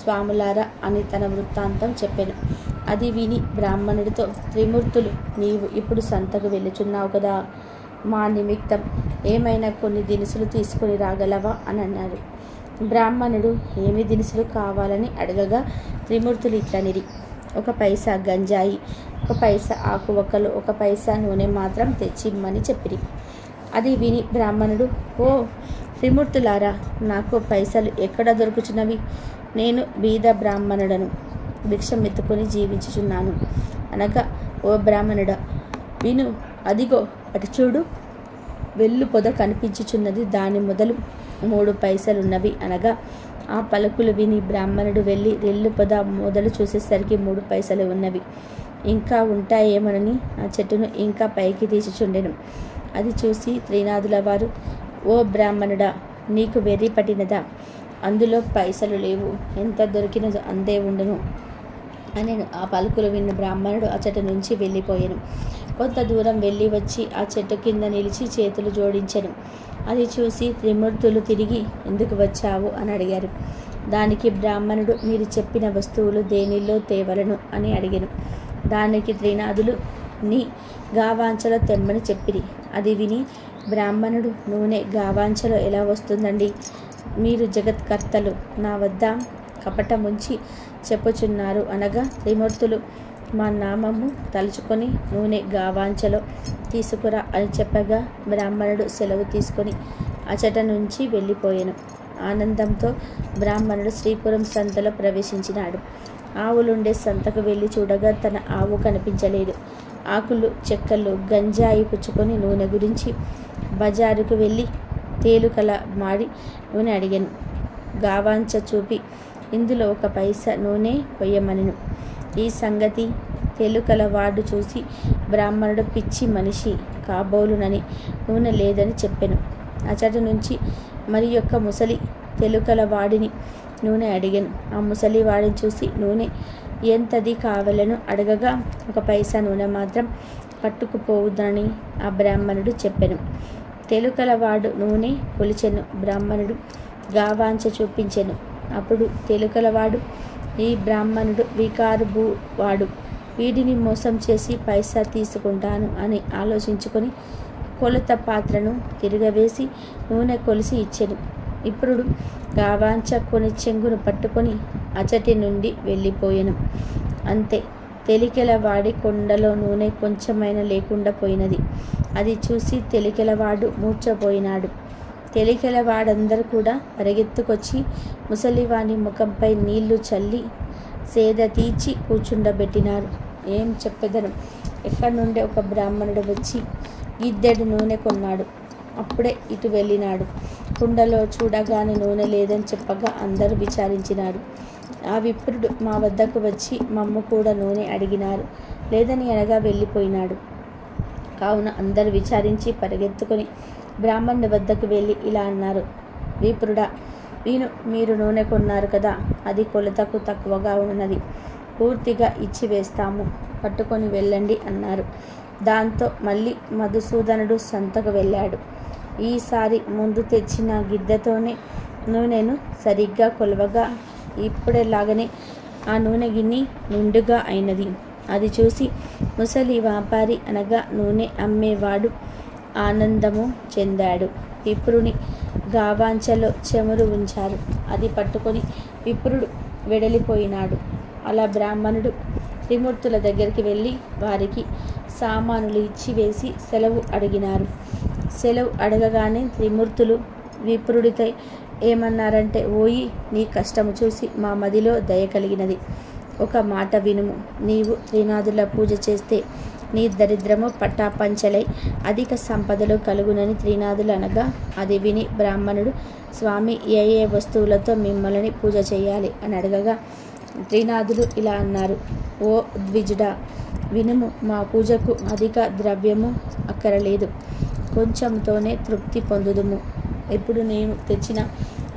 స్వాములారా అని తన వృత్తాంతం చెప్పెను. అది విని బ్రాహ్మణుడితో, త్రిమూర్తులు, నీవు ఇప్పుడు సంతకు వెళ్ళుచున్నావు కదా, మా నిమిత్తం ఏమైనా కొన్ని దినుసులు తీసుకొని రాగలవా అని అన్నారు. బ్రాహ్మణుడు ఏమి దినుసులు కావాలని అడగగా త్రిమూర్తులు ఇట్లనిరి, 1 పైసా గంజాయి, 1 పైసా ఆకు వక్కలు, 1 పైసా నూనె మాత్రం తెచ్చిమ్మని చెప్పిరి. అది విని బ్రాహ్మణుడు, ఓ త్రిమూర్తులారా, నాకు పైసలు ఎక్కడ దొరుకుచున్నవి? నేను బీద బ్రాహ్మణుడను, భిక్షమెత్తుకొని జీవించుచున్నాను అనగా, ఓ బ్రాహ్మణుడా, విను, అదిగో అటు చూడు, వెళ్ళు పొద కనిపించుచున్నది, దాని మొదలు 3 పైసలున్నవి అనగా ఆ పలుకులు విని బ్రాహ్మణుడు వెళ్ళి రెల్లు పొద మొదలు చూసేసరికి 3 పైసలు ఉన్నవి. ఇంకా ఉంటాయేమోనని ఆ చెట్టును ఇంకా పైకి తీసిచుండెను. అది చూసి త్రినాథుల వారు, ఓ బ్రాహ్మణుడా, నీకు వెర్రి పట్టినదా? అందులో పైసలు లేవు, ఎంత దొరికినదో అంతే ఉండును అని ఆ పలుకులు విన్న బ్రాహ్మణుడు ఆ చెట్టు నుంచి వెళ్ళిపోయాను. కొంత దూరం వెళ్ళి వచ్చి ఆ చెట్టు కింద నిలిచి చేతులు జోడించెను. అది చూసి త్రిమూర్తులు తిరిగి, ఎందుకు వచ్చావు అని అడిగారు. దానికి బ్రాహ్మణుడు, మీరు చెప్పిన వస్తువులు దేనిలో తేవలను అని అడిగాను. దానికి త్రినాథులు, నీ గావాంచలో తెమ్మని చెప్పిరి. అది విని బ్రాహ్మణుడు, నూనె గావాంచలో ఎలా వస్తుందండి? మీరు జగత్కర్తలు, నా వద్ద కపటముంచి చెప్పుచున్నారు అనగా త్రిమూర్తులు, మా నామము తలుచుకొని నూనె గావాంచలో తీసుకురా అని చెప్పగా బ్రాహ్మణుడు సెలవు తీసుకొని అచట నుంచి వెళ్ళిపోయాను. ఆనందంతో బ్రాహ్మణుడు శ్రీపురం సంతలో ప్రవేశించినాడు. ఆవులుండే సంతకు వెళ్ళి చూడగా తన ఆవు కనిపించలేదు. ఆకులు, చెక్కలు, గంజాయి పుచ్చుకొని నూనె గురించి బజారుకు వెళ్ళి తేలుకల మాడి నూనె అడిగాను. గావాంచ చూపి ఇందులో 1 పైసా నూనె పొయ్యమనెను. ఈ సంగతి తెలుకల వాడు చూసి బ్రాహ్మణుడు పిచ్చి మనిషి కాబోలునని నూనె లేదని చెప్పెను. అచట నుంచి మరి యొక్క ముసలి తెలుకల వాడిని నూనె అడిగాను. ఆ ముసలి వాడిని చూసి నూనె ఎంతది కావాలను అడగగా 1 పైసా నూనె మాత్రం పట్టుకుపోవుదని ఆ బ్రాహ్మణుడు చెప్పెను. తెలుకల వాడు నూనె కొలిచెను. బ్రాహ్మణుడు గావాంచ చూపించెను. అప్పుడు తెలుకలవాడు, ఈ బ్రాహ్మణుడు వికారుబు వాడు, వీడిని మోసం చేసి పైసా తీసుకుంటాను అని ఆలోచించుకొని కొలత పాత్రను తిరగవేసి నూనె కొలిసి ఇచ్చెను. ఇప్పుడు గావాంచ కొని చెంగును పట్టుకొని అచటి నుండి వెళ్ళిపోయెను. అంతే. తెలికెలవాడి కొండలో నూనె కొంచెమైనా లేకుండా పోయినది. అది చూసి తెలికెలవాడు మూర్ఛపోయినాడు. తెలికెలవాడందరూ కూడా పరిగెత్తుకొచ్చి ముసలివాని ముఖంపై నీళ్లు చల్లి సేద తీర్చి కూర్చుండబెట్టినారు. ఏం చెప్పెదను, ఎక్కడి నుండి ఒక బ్రాహ్మణుడు వచ్చి గిద్దెడు నూనె కొన్నాడు. అప్పుడే ఇటు వెళ్ళినాడు. కుండలో చూడగానే నూనె లేదని చెప్పగా అందరూ విచారించినారు. ఆ విప్రుడు మా వద్దకు వచ్చి మమ్ము కూడా నూనె అడిగినారు. లేదని అనగా వెళ్ళిపోయినాడు. కావున అందరూ విచారించి పరిగెత్తుకొని బ్రాహ్మణుడి వద్దకు వెళ్ళి ఇలా అన్నారు. విప్రుడా, మీరు నూనె కొన్నారు కదా, అది కొలతకు తక్కువగా ఉన్నది. పూర్తిగా ఇచ్చి వేస్తాము, పట్టుకొని వెళ్ళండి అన్నారు. దాంతో మళ్ళీ మధుసూదనుడు సంతకు వెళ్ళాడు. ఈసారి ముందు తెచ్చిన గిద్దెతోనే నూనెను సరిగ్గా కొలవగా ఇప్పుడేలాగనే ఆ నూనె గిన్నె నిండుగా అయినది. అది చూసి ముసలి వ్యాపారి అనగా నూనె అమ్మేవాడు ఆనందము చెందాడు. విప్రుని గావాంచలో చెమురు ఉంచారు. అది పట్టుకొని విప్రుడు వెడలిపోయినాడు. అలా బ్రాహ్మణుడు త్రిమూర్తుల దగ్గరికి వెళ్ళి వారికి సామానులు ఇచ్చి వేసి సెలవు అడిగినారు. సెలవు అడగగానే త్రిమూర్తులు విప్రుడితో ఏమన్నారంటే, ఓయి, నీ కష్టము చూసి మా మదిలో దయ కలిగినది. ఒక మాట వినుము. నీవు త్రినాథుల పూజ చేస్తే నీ దరిద్రము పట్టాపంచలై అధిక సంపదలు కలుగునని త్రినాథులు అనగా అది విని బ్రాహ్మణుడు, స్వామి, ఏ ఏ వస్తువులతో మిమ్మల్ని పూజ చేయాలి అని అడగగా త్రినాథులు ఇలా అన్నారు. ఓ ద్విజుడా, వినుము. మా పూజకు అధిక ద్రవ్యము అక్కరలేదు, కొంచెంతోనే తృప్తి పొందుదుము. ఇప్పుడు నేను తెచ్చిన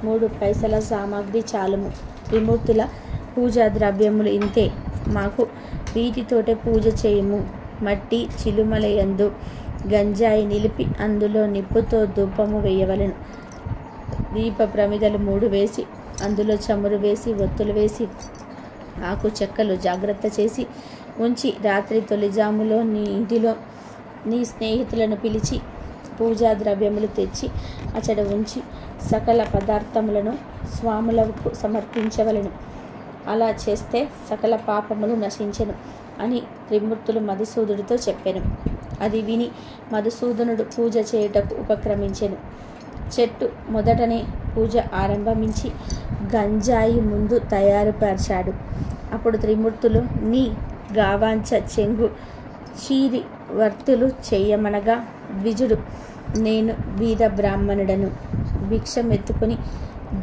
3 పైసల సామాగ్రి చాలుము. త్రిమూర్తుల పూజా ద్రవ్యములు ఇంతే, మాకు వీటితోటే పూజ చేయుము. మట్టి చిలుమలయందు గంజాయి నిలిపి అందులో నిప్పుతో ధూపము వేయవలెను. దీప ప్రమిదలు 3 వేసి అందులో చమురు వేసి ఒత్తులు వేసి ఆకు చెక్కలు జాగ్రత్త చేసి ఉంచి రాత్రి తొలిజాములో నీ ఇంటిలో నీ స్నేహితులను పిలిచి పూజా ద్రవ్యములు తెచ్చి అచడ ఉంచి సకల పదార్థములను స్వాములకు సమర్పించవలెను. అలా చేస్తే సకల పాపములు నశించెను అని త్రిమూర్తులు మధుసూదుడితో చెప్పెను. అది విని మధుసూదనుడు పూజ చేయుటకు ఉపక్రమించెను. చెట్టు మొదటనే పూజ ఆరంభించి గంజాయి ముందు తయారుపరిచాడు. అప్పుడు త్రిమూర్తులు నీ గావాంచ చెంగు చీరి వర్తులు చెయ్యమనగా ద్విజుడు, నేను బీద బ్రాహ్మణుడను, భిక్షమెత్తుకొని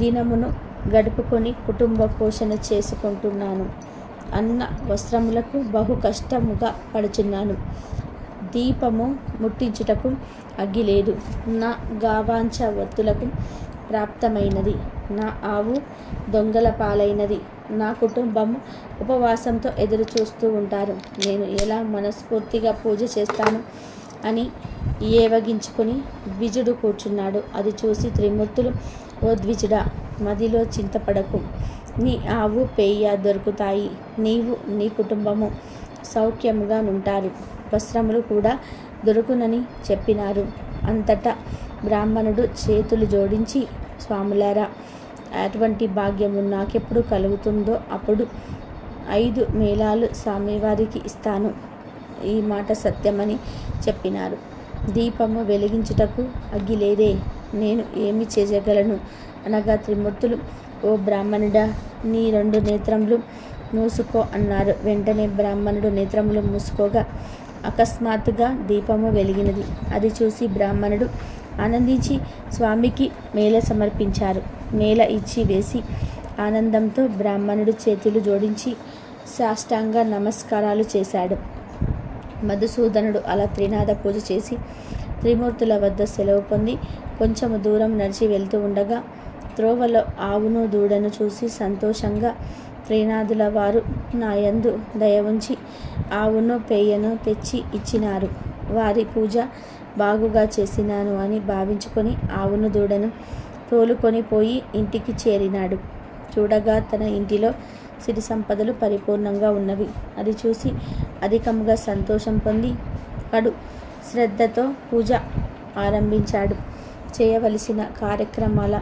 దినమును గడుపుకొని కుటుంబ పోషణ చేసుకుంటున్నాను. అన్న వస్త్రములకు బహు కష్టముగా పడుచున్నాను. దీపము ముట్టించుటకు అగ్గి లేదు. నా గావాంచ ఒత్తులకు ప్రాప్తమైనది. నా ఆవు దొంగల పాలైనది. నా కుటుంబము ఉపవాసంతో ఎదురు చూస్తూ ఉంటారు. నేను ఎలా మనస్ఫూర్తిగా పూజ చేస్తాను అని ఏవగించుకొని ద్విజుడు కూర్చున్నాడు. అది చూసి త్రిమూర్తులు, ఓ ద్విజుడా, మదిలో చింతపడకు. నీ ఆవు పేయ దొరుకుతాయి. నీవు నీ కుటుంబము సౌఖ్యముగా ఉంటారు. వస్త్రములు కూడా దొరుకునని చెప్పినారు. అంతటా బ్రాహ్మణుడు చేతులు జోడించి, స్వాములారా, అటువంటి భాగ్యము నాకెప్పుడు కలుగుతుందో అప్పుడు 5 మేళాలు స్వామివారికి ఇస్తాను. ఈ మాట సత్యమని చెప్పినారు. దీపము వెలిగించుటకు అగ్గి లేదే, నేను ఏమి చేయగలను అనగా త్రిమూర్తులు, ఓ బ్రాహ్మణుడా, నీ 2 నేత్రములు మూసుకో అన్నారు. వెంటనే బ్రాహ్మణుడు నేత్రములు మూసుకోగా అకస్మాత్తుగా దీపము వెలిగినది. అది చూసి బ్రాహ్మణుడు ఆనందించి స్వామికి మేళ సమర్పించారు. మేళ ఇచ్చి వేసి ఆనందంతో బ్రాహ్మణుడు చేతులు జోడించి సాష్టాంగ నమస్కారాలు చేశాడు. మధుసూదనుడు అలా త్రినాథ పూజ చేసి త్రిమూర్తుల వద్ద సెలవు పొంది కొంచెము దూరం నడిచి వెళ్తూ ఉండగా త్రోవలో ఆవును దూడను చూసి సంతోషంగా త్రినాథుల వారు నాయందు దయ ఉంచి ఆవును పేయను తెచ్చి ఇచ్చినారు. వారి పూజ బాగుగా చేసినాను అని భావించుకొని ఆవును దూడను తోలుకొని పోయి ఇంటికి చేరినాడు. చూడగా తన ఇంటిలో సిరి సంపదలు పరిపూర్ణంగా ఉన్నవి. అది చూసి అధికముగా సంతోషం పొంది కడు శ్రద్ధతో పూజ ఆరంభించాడు. చేయవలసిన కార్యక్రమాల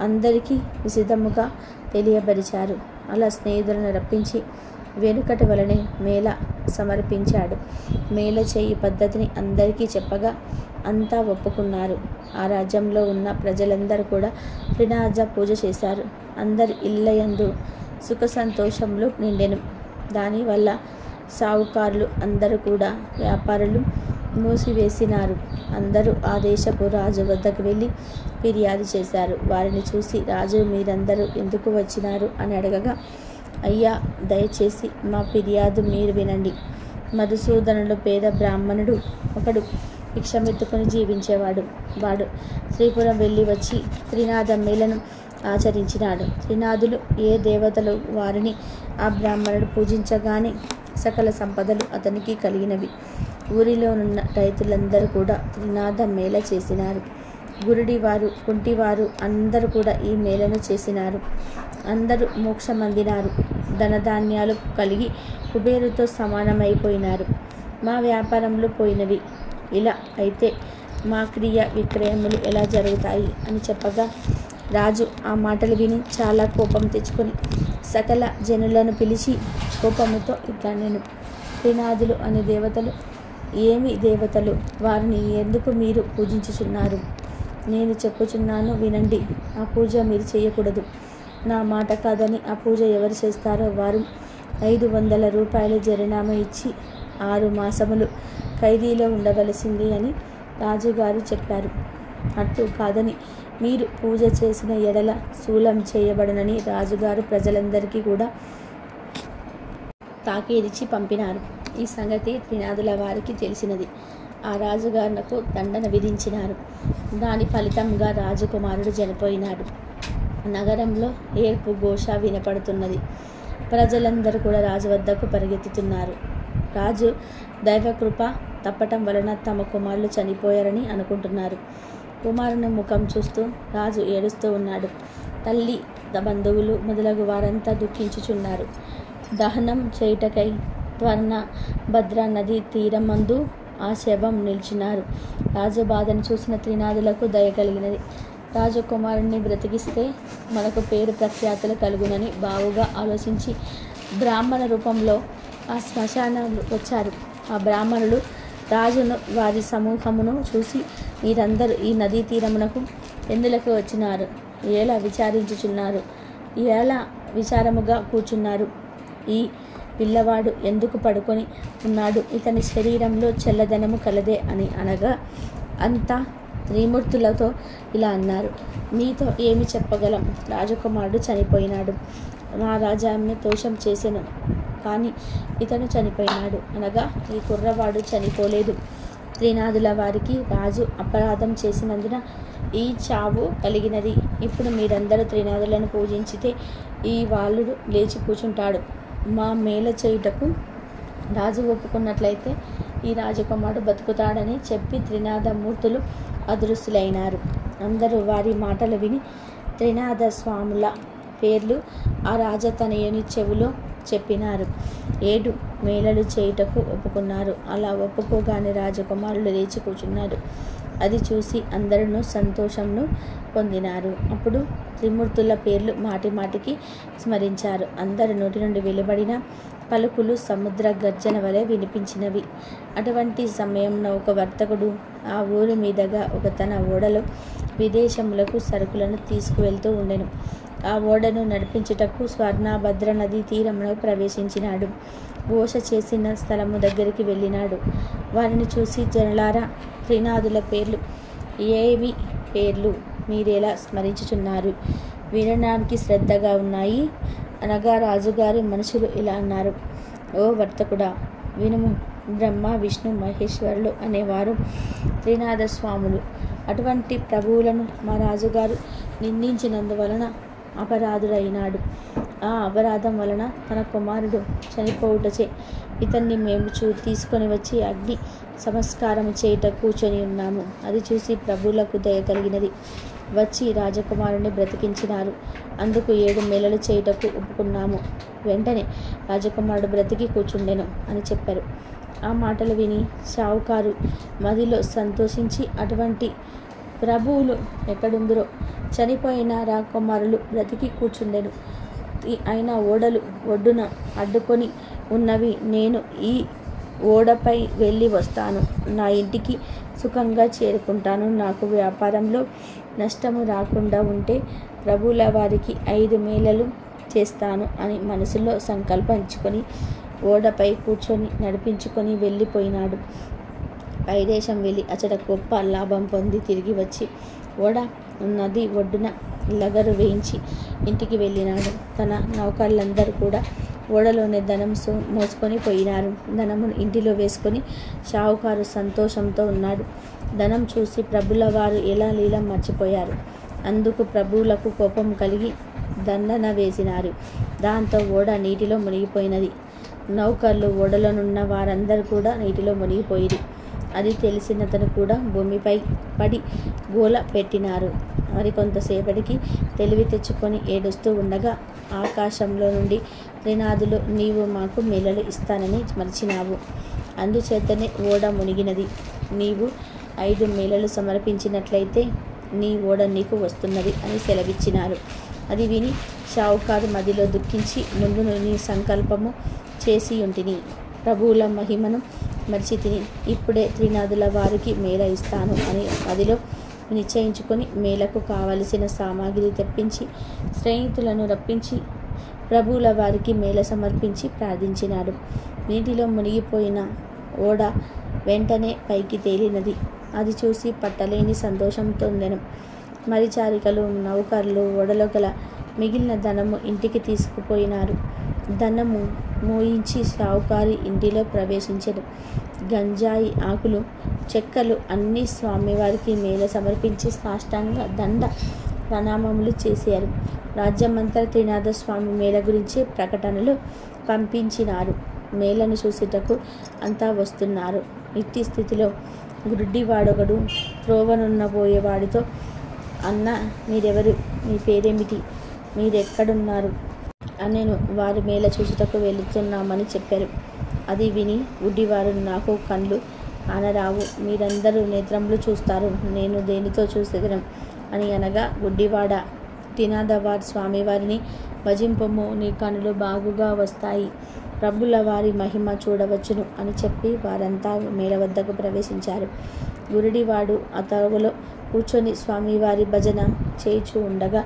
అందరికీ విశదముగా తెలియబరిచారు. అలా స్నేహితులను రప్పించి వెనుకటి వలనే మేళ సమర్పించాడు. మేళ చేయి పద్ధతిని అందరికీ చెప్పగా అంతా ఒప్పుకున్నారు. ఆ రాజ్యంలో ఉన్న ప్రజలందరూ కూడా త్రినాథ పూజ చేశారు. అందరి ఇళ్ళయందు సుఖ సంతోషములు నిండెను. దానివల్ల సావుకారులు అందరూ కూడా వ్యాపారులు మూసివేసినారు. అందరూ ఆ దేశపు రాజు వద్దకు వెళ్ళి ఫిర్యాదు చేశారు. వారిని చూసి రాజు, మీరందరూ ఎందుకు వచ్చినారు అని అడగగా, అయ్యా, దయచేసి మా ఫిర్యాదు మీరు వినండి. మధుసూదనుడు పేద బ్రాహ్మణుడు ఒకడు భిక్షమెత్తుకొని జీవించేవాడు. వాడు శ్రీపురం వెళ్ళి వచ్చి త్రినాథ మేళను ఆచరించినాడు. త్రినాథులు ఏ దేవతలు వారిని ఆ బ్రాహ్మణుడు పూజించగానే సకల సంపదలు అతనికి కలిగినవి. ఊరిలోనున్న రైతులందరూ కూడా త్రినాథ మేళ చేసినారు. గురుడివారు, కుంటివారు అందరూ కూడా ఈ మేళను చేసినారు. అందరూ మోక్షమందినారు. ధనధాన్యాలు కలిగి కుబేరుతో సమానమైపోయినారు. మా వ్యాపారంలో పోయినవి. ఇలా అయితే మా క్రియ విక్రయములు ఎలా జరుగుతాయి అని చెప్పగా రాజు ఆ మాటలు విని చాలా కోపం తెచ్చుకొని సకల జనులను పిలిచి కోపముతో ఇట్లా, నేను త్రినాథులు అనే దేవతలు ఏమి దేవతలు? వారిని ఎందుకు మీరు పూజించుచున్నారు? నేను చెప్పుచున్నాను వినండి. ఆ పూజ మీరు చేయకూడదు. నా మాట కాదని ఆ పూజ ఎవరు చేస్తారో వారు 500 రూపాయలు జరిమానా ఇచ్చి 6 మాసములు ఖైదీలో ఉండవలసింది అని రాజుగారు చెప్పారు. అట్టు కాదని మీరు పూజ చేసిన ఎడల శూలం చేయబడనని రాజుగారు ప్రజలందరికీ కూడా తాకీదిచ్చి పంపినారు. ఈ సంగతి త్రినాథుల వారికి తెలిసినది. ఆ రాజుగారులకు దండన విధించినారు. దాని ఫలితంగా రాజకుమారుడు చనిపోయినాడు. నగరంలో ఏర్పు ఘోష వినపడుతున్నది. ప్రజలందరూ కూడా రాజు వద్దకు పరిగెత్తుతున్నారు. రాజు దైవకృప తప్పటం వలన తమ కుమారులు చనిపోయారని అనుకుంటున్నారు. కుమారుని ముఖం చూస్తూ రాజు ఏడుస్తూ ఉన్నాడు. తల్లి, బంధువులు మొదలగు వారంతా దుఃఖించుచున్నారు. దహనం చేయుటకై త్వరణ భద్రా నది తీరమందు ఆ శవం నిలిచినారు. రాజు బాధను చూసిన త్రినాథులకు దయ కలిగినది. రాజకుమారుణ్ణి బ్రతికిస్తే మనకు పేరు ప్రఖ్యాతులు కలుగునని బావుగా ఆలోచించి బ్రాహ్మణ రూపంలో ఆ శ్మశానాలు వచ్చారు. ఆ బ్రాహ్మణులు రాజును వారి సమూహమును చూసి, మీరందరూ ఈ నదీ తీరమునకు ఎందులకు వచ్చినారు? ఎలా విచారించుచున్నారు? ఎలా విచారముగా కూర్చున్నారు? ఈ పిల్లవాడు ఎందుకు పడుకొని ఉన్నాడు? ఇతని శరీరంలో చల్లదనము కలదే అని అనగా అంతా త్రిమూర్తులతో ఇలా అన్నారు. మీతో ఏమి చెప్పగలం? రాజకుమారుడు చనిపోయినాడు. మా రాజ్యాన్ని దోషం చేసెను, కానీ ఇతను చనిపోయినాడు అనగా ఈ కుర్రవాడు చనిపోలేదు. త్రినాథుల వారికి రాజు అపరాధం చేసినందున ఈ చావు కలిగినది. ఇప్పుడు మీరందరూ త్రినాథులను పూజించితే ఈ బాలుడు లేచి కూర్చుంటాడు. మా మేల చేయుటకు రాజు ఒప్పుకున్నట్లయితే ఈ రాజకుమారుడు బతుకుతాడని చెప్పి త్రినాథ మూర్తులు అదృశ్యులైనారు. అందరూ వారి మాటలు విని త్రినాథ స్వాముల పేర్లు ఆ రాజతనయుని చెవిలో చెప్పినారు. 7 మేళలు చేయుటకు ఒప్పుకున్నారు. అలా ఒప్పుకోగానే రాజకుమారులు లేచి కూర్చున్నారు. అది చూసి అందరూ సంతోషంను పొందినారు. అప్పుడు త్రిమూర్తుల పేర్లు మాటి మాటికి స్మరించారు. అందరి నోటి నుండి వెలువడిన పలుకులు సముద్ర గర్జన వలె వినిపించినవి. అటువంటి సమయంలో ఒక వర్తకుడు ఆ ఊరి మీదుగా ఒక తన ఓడలో విదేశములకు సరుకులను తీసుకువెళ్తూ ఉండెను. ఆ ఓడను నడిపించుటకు స్వర్ణభద్ర నదీ తీరమును ప్రవేశించినాడు. ఘోష చేసిన స్థలము దగ్గరికి వెళ్ళినాడు. వారిని చూసి, జనులారా, త్రినాథుల పేర్లు ఏవి పేర్లు మీరెలా స్మరించుచున్నారు? వినడానికి శ్రద్ధగా ఉన్నాయి అనగా రాజుగారి మనుషులు ఇలా అన్నారు. ఓ వర్తకుడా, వినుము. బ్రహ్మ, విష్ణు, మహేశ్వరులు అనేవారు త్రినాథ స్వాములు. అటువంటి ప్రభువులను మా రాజుగారు నిందించినందువలన అపరాధుడైనాడు. ఆ అపరాధం వలన తన కుమారుడు చనిపోవుటచే ఇతన్ని మేము తీసుకొని వచ్చి అగ్ని సంస్కారం చేయుట కూర్చొని ఉన్నాము. అది చూసి ప్రభువులకు దయ కలిగినది. వచ్చి రాజకుమారుని బ్రతికించినారు. అందుకు 7 మేళలు చేయుటకు ఒప్పుకున్నాము. వెంటనే రాజకుమారుడు బ్రతికి కూర్చుండెను అని చెప్పారు. ఆ మాటలు విని షావుకారు మదిలో సంతోషించి, అటువంటి ప్రభువులు ఎక్కడుందరో, చనిపోయిన రాకుమారులు బ్రతికి కూర్చుండెను. పూర్తి అయిన ఓడలు ఒడ్డున అడ్డుకొని ఉన్నవి. నేను ఈ ఓడపై వెళ్ళి వస్తాను. నా ఇంటికి సుఖంగా చేరుకుంటాను. నాకు వ్యాపారంలో నష్టము రాకుండా ఉంటే ప్రభువుల వారికి 5 మేళలు చేస్తాను అని మనసులో సంకల్పించుకొని ఓడపై కూర్చొని నడిపించుకొని వెళ్ళిపోయినాడు. పైదేశం వెళ్ళి అచట గొప్ప లాభం పొంది తిరిగి వచ్చి ఓడ నది ఒడ్డున లగరు వేయించి ఇంటికి వెళ్ళినాడు. తన నౌకర్లందరూ కూడా ఓడలోనే ధనం మోసుకొని పోయినారు. ధనమును ఇంటిలో వేసుకొని షావుకారు సంతోషంతో ఉన్నాడు. ధనం చూసి ప్రభుల వారు ఎలా లీల మర్చిపోయారు. అందుకు ప్రభువులకు కోపం కలిగి దండన వేసినారు. దాంతో ఓడ నీటిలో మునిగిపోయినది. నౌకర్లు ఓడలోనున్న వారందరూ కూడా నీటిలో మునిగిపోయిరి. అది తెలిసినతను కూడా భూమిపై పడి గోల పెట్టినారు. మరికొంతసేపటికి తెలివి తెచ్చుకొని ఏడుస్తూ ఉండగా ఆకాశంలో నుండి త్రినాదులు, నీవు మాకు మేళలు ఇస్తానని మరిచినావు, అందుచేతనే ఓడ మునిగినది. నీవు 5 మేళలు సమర్పించినట్లయితే నీ ఓడ నీకు వస్తున్నది అని సెలవిచ్చినారు. అది విని షావుకారు మదిలో దుఃఖించి, ముందు నీ సంకల్పము చేసి ఉంటిని, ప్రభువుల మహిమను మరిచితిని, ఇప్పుడే త్రినాదుల వారికి మేళ ఇస్తాను అని మదిలో నిశ్చయించుకొని మేళకు కావలసిన సామాగ్రి తెప్పించి స్నేహితులను రప్పించి ప్రభువుల వారికి మేళ సమర్పించి ప్రార్థించినాడు. నీటిలో మునిగిపోయిన ఓడ వెంటనే పైకి తేలినది. అది చూసి పట్టలేని సంతోషంతో ఉండెను. మరిచారికలు, నౌకర్లు ఓడలో గల మిగిలిన ధనము ఇంటికి తీసుకుపోయినారు. ధనము మోయించి షావుకారి ఇంటిలో ప్రవేశించెను. గంజాయి ఆకులు, చెక్కలు అన్నీ స్వామివారికి మేళ సమర్పించి సాష్టాంగ దండ ప్రణామములు చేశారు. రాజ్యమంతా త్రినాథ స్వామి మేళ గురించి ప్రకటనలు పంపించినారు. మేళను చూసుటకు అంతా వస్తున్నారు. ఇట్టి స్థితిలో గుడ్డివాడొకడు త్రోవనున్న పోయేవాడితో, అన్న, మీరెవరు? మీ పేరేమిటి? మీరెక్కడున్నారు? నేను వారి మేళ చూసుటకు వెళుతున్నామని చెప్పారు. అది విని గుడ్డివారు, నాకు కళ్ళు కానరావు, మీరందరూ నేత్రములు చూస్తారు, నేను దేనితో చూసేదను అని అనగా, గుడ్డివాడ, త్రినాథవారి స్వామివారిని భజింపము, నీ కనులు బాగుగా వస్తాయి, ప్రభుల వారి మహిమ చూడవచ్చును అని చెప్పి వారంతా మేళ వద్దకు ప్రవేశించారు. గురుడివాడు ఆ తరుగులో కూర్చొని స్వామివారి భజన చేయుచూ ఉండగా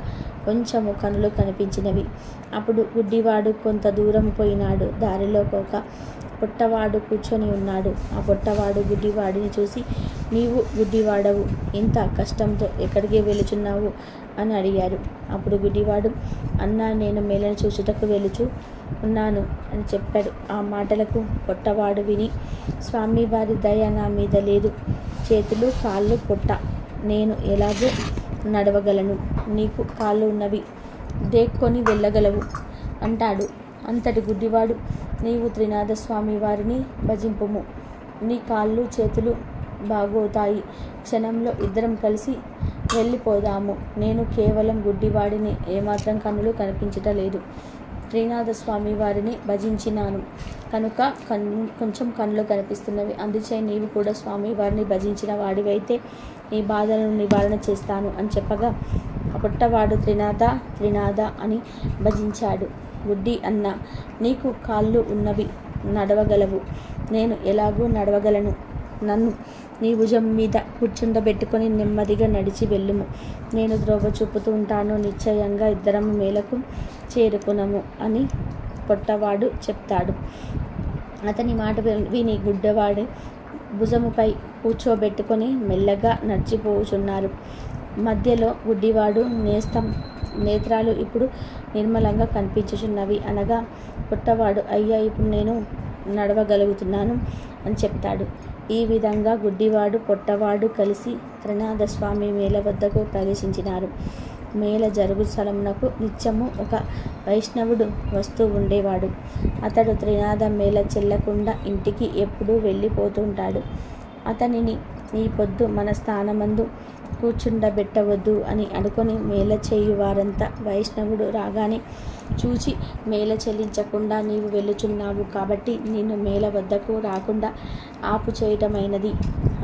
కొంచెము కనులు కనిపించినవి. అప్పుడు గుడ్డివాడు కొంత దూరం పోయినాడు. దారిలో ఒక పొట్టవాడు కూర్చొని ఉన్నాడు. ఆ పొట్టవాడు గుడ్డివాడిని చూసి, నీవు గుడ్డివాడవు, ఇంత కష్టంతో ఎక్కడికి వెళుచున్నావు అని అడిగారు. అప్పుడు గుడ్డివాడు, అన్నా, నేను మేళను చూచుటకు వెళుచు ఉన్నాను అని చెప్పాడు. ఆ మాటలకు పొట్టవాడు విని, స్వామివారి దయ నా మీద లేదు, చేతులు కాళ్ళు పొట్ట, నేను ఎలాగో నడవగలను, నీకు కాళ్ళు ఉన్నవి, దేక్కొని వెళ్ళగలవు అంటాడు. అంతటి గుడ్డివాడు, నీవు త్రినాథ స్వామి వారిని భజింపుము, నీ కాళ్ళు చేతులు బాగోతాయి, క్షణంలో ఇద్దరం కలిసి వెళ్ళిపోదాము, నేను కేవలం గుడ్డివాడిని, ఏమాత్రం కన్నులు కనిపించటలేదు, త్రినాథ స్వామి వారిని భజించినాను కనుక కొంచెం కన్నులు కనిపిస్తున్నవి, అందుచే నీవు కూడా స్వామి వారిని భజించిన వాడివైతే నీ బాధలను నివారణ చేస్తాను అని చెప్పగా ఆ పుట్టవాడు త్రినాథ త్రినాథ అని భజించాడు. గుడ్డి అన్న, నీకు కాళ్ళు ఉన్నవి, నడవగలవు, నేను ఎలాగూ నడవగలను, నన్ను నీ భుజం మీద కూర్చుండబెట్టుకొని నెమ్మదిగా నడిచి వెళ్ళుము, నేను ద్రోవ చూపుతూ ఉంటాను, నిశ్చయంగా ఇద్దరం మేలకు చేరుకునము అని పొట్టవాడు చెప్తాడు. అతని మాట విని గుడ్డవాడి భుజముపై కూర్చోబెట్టుకొని మెల్లగా నడిచిపోచున్నారు. మధ్యలో గుడ్డివాడు, నేత్రాలు ఇప్పుడు నిర్మలంగా కనిపించుచున్నవి అనగా పుట్టవాడు, అయ్యా, ఇప్పుడు నేను నడవగలుగుతున్నాను అని చెప్తాడు. ఈ విధంగా గుడ్డివాడు పొట్టవాడు కలిసి త్రినాథ స్వామి మేళ వద్దకు ప్రవేశించినారు. మేళ జరుగు స్థలమునకు నిత్యము ఒక వైష్ణవుడు వస్తూ ఉండేవాడు. అతడు త్రినాథ మేళ చెల్లకుండా ఇంటికి ఎప్పుడూ వెళ్ళిపోతుంటాడు. అతనిని ఈ పొద్దు మన స్థానమందు కూర్చుండబెట్టవద్దు అని అనుకొని మేళ చేయు వారంతా వైష్ణవుడు రాగానే చూచి, మేళ చెల్లించకుండా నీవు వెళ్ళుచున్నావు కాబట్టి నిన్ను మేళ వద్దకు రాకుండా ఆపు చేయటమైనది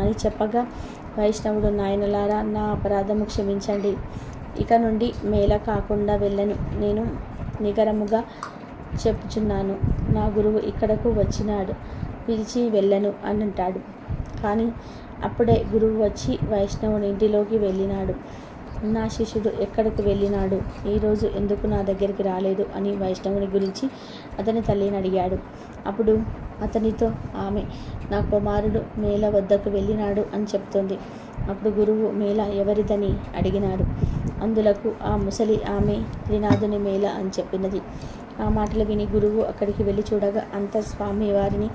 అని చెప్పగా, వైష్ణవుడు, నాయనలారా, నా అపరాధము క్షమించండి, ఇక నుండి మేళ కాకుండా వెళ్ళను, నేను నిగరముగా చెప్పుచున్నాను. నా గురువు ఇక్కడకు వచ్చినాడు, పిలిచి వెళ్ళను అని అంటాడు. కానీ అప్పుడే గురువు వచ్చి వైష్ణవుని ఇంటిలోకి వెళ్ళినాడు. నా శిష్యుడు ఎక్కడికి వెళ్ళినాడు, ఈరోజు ఎందుకు నా దగ్గరికి రాలేదు అని వైష్ణవుని గురించి అతని తల్లిని అడిగాడు. అప్పుడు అతనితో ఆమె, నా కుమారుడు మేళ వద్దకు వెళ్ళినాడు అని చెప్తుంది. అప్పుడు గురువు మేళ ఎవరిదని అడిగినాడు. అందులకు ఆ ముసలి ఆమె త్రినాథుని మేళ అని చెప్పినది. ఆ మాటలు విని గురువు అక్కడికి వెళ్ళి చూడగా అంత స్వామి వారిని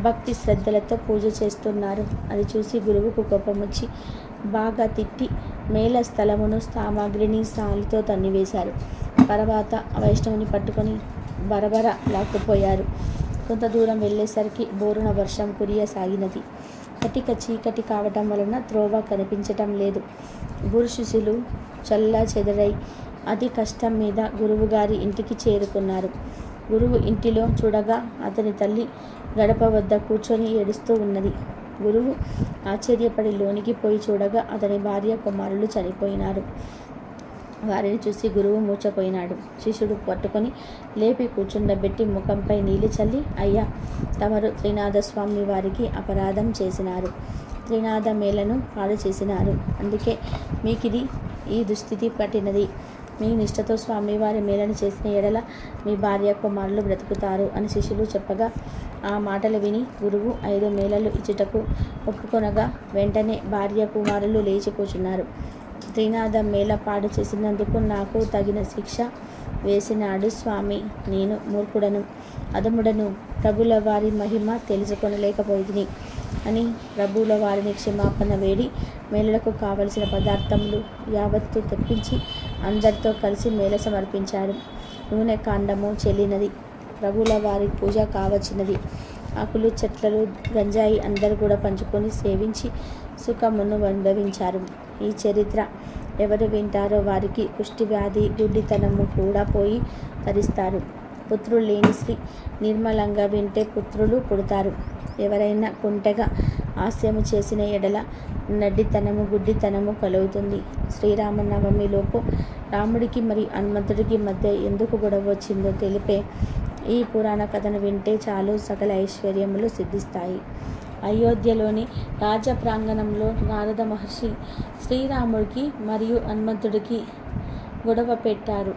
భక్తి శ్రద్ధలతో పూజ చేస్తున్నారు. అది చూసి గురువుకు కోపం వచ్చి బాగా తిట్టి మేళ స్థలమును సామాగ్రిని సాలుతో తన్నివేశారు. తర్వాత వైష్ణవుని పట్టుకొని బరబర లాక్కుపోయారు. కొంత దూరం వెళ్ళేసరికి బోరున వర్షం కురియసాగినది. కటిక చీకటి కావటం వలన త్రోవ కనిపించటం లేదు. గురు శిష్యులు చల్లా చెదరై అతి కష్టం మీద గురువుగారి ఇంటికి చేరుకున్నారు. గురువు ఇంటిలో చూడగా అతని తల్లి గడప వద్ద కూర్చొని ఏడుస్తూ ఉన్నది. గురువు ఆశ్చర్యపడి లోనికి పోయి చూడగా అతని భార్య కుమారులు చనిపోయినారు. వారిని చూసి గురువు మూర్ఛపోయినాడు. శిష్యుడు పట్టుకొని లేపి కూర్చుండబెట్టి ముఖంపై నీళ్లు చల్లి, అయ్యా, తమరు త్రినాథ స్వామి వారికి అపరాధం చేసినారు, త్రినాథ మేళను పాడు చేసినారు, అందుకే మీకిది ఈ దుస్థితి పట్టినది. మీ నిష్ఠతో స్వామివారి మేళను చేసిన ఎడల మీ భార్య కుమారులు బ్రతుకుతారు అని శిష్యులు చెప్పగా ఆ మాటలు విని గురువు 5 మేళలు ఇచ్చుటకు ఒప్పుకొనగా వెంటనే భార్య కుమారులు లేచి కూర్చున్నారు. త్రినాథ మేళ పాడు చేసినందుకు నాకు తగిన శిక్ష వేసినాడు స్వామి. నేను మూర్ఖుడను, అధముడను, ప్రభుల వారి మహిమ తెలుసుకొనలేకపోయింది అని ప్రభువుల వారిని క్షమాపణ వేడి మేళలకు కావలసిన పదార్థములు యావత్తు తెప్పించి అందరితో కలిసి మేళ సమర్పించాడు. నూనె కాండము చెల్లినది. ప్రభువుల వారి పూజ కావచ్చినది. ఆకులు, చెట్లలు, గంజాయి అందరూ కూడా పంచుకొని సేవించి సుఖమును అనుభవించారు. ఈ చరిత్ర ఎవరు వింటారో వారికి కుష్టి వ్యాధి, గుడ్డితనము కూడా పోయి తరిస్తారు. పుత్రులు లేని స్త్రీ నిర్మలంగా వింటే పుత్రులు పుడతారు. ఎవరైనా కుంటగా హాస్యము చేసిన ఎడల నడ్డితనము, గుడ్డితనము కలుగుతుంది. శ్రీరామనవమిలోపు రాముడికి మరియు హనుమంతుడికి మధ్య ఎందుకు గొడవ వచ్చిందో తెలిపే ఈ పురాణ కథను వింటే చాలు సకల ఐశ్వర్యములు సిద్ధిస్తాయి. అయోధ్యలోని రాజ ప్రాంగణంలో నారద మహర్షి శ్రీరాముడికి మరియు హనుమంతుడికి గొడవ పెట్టారు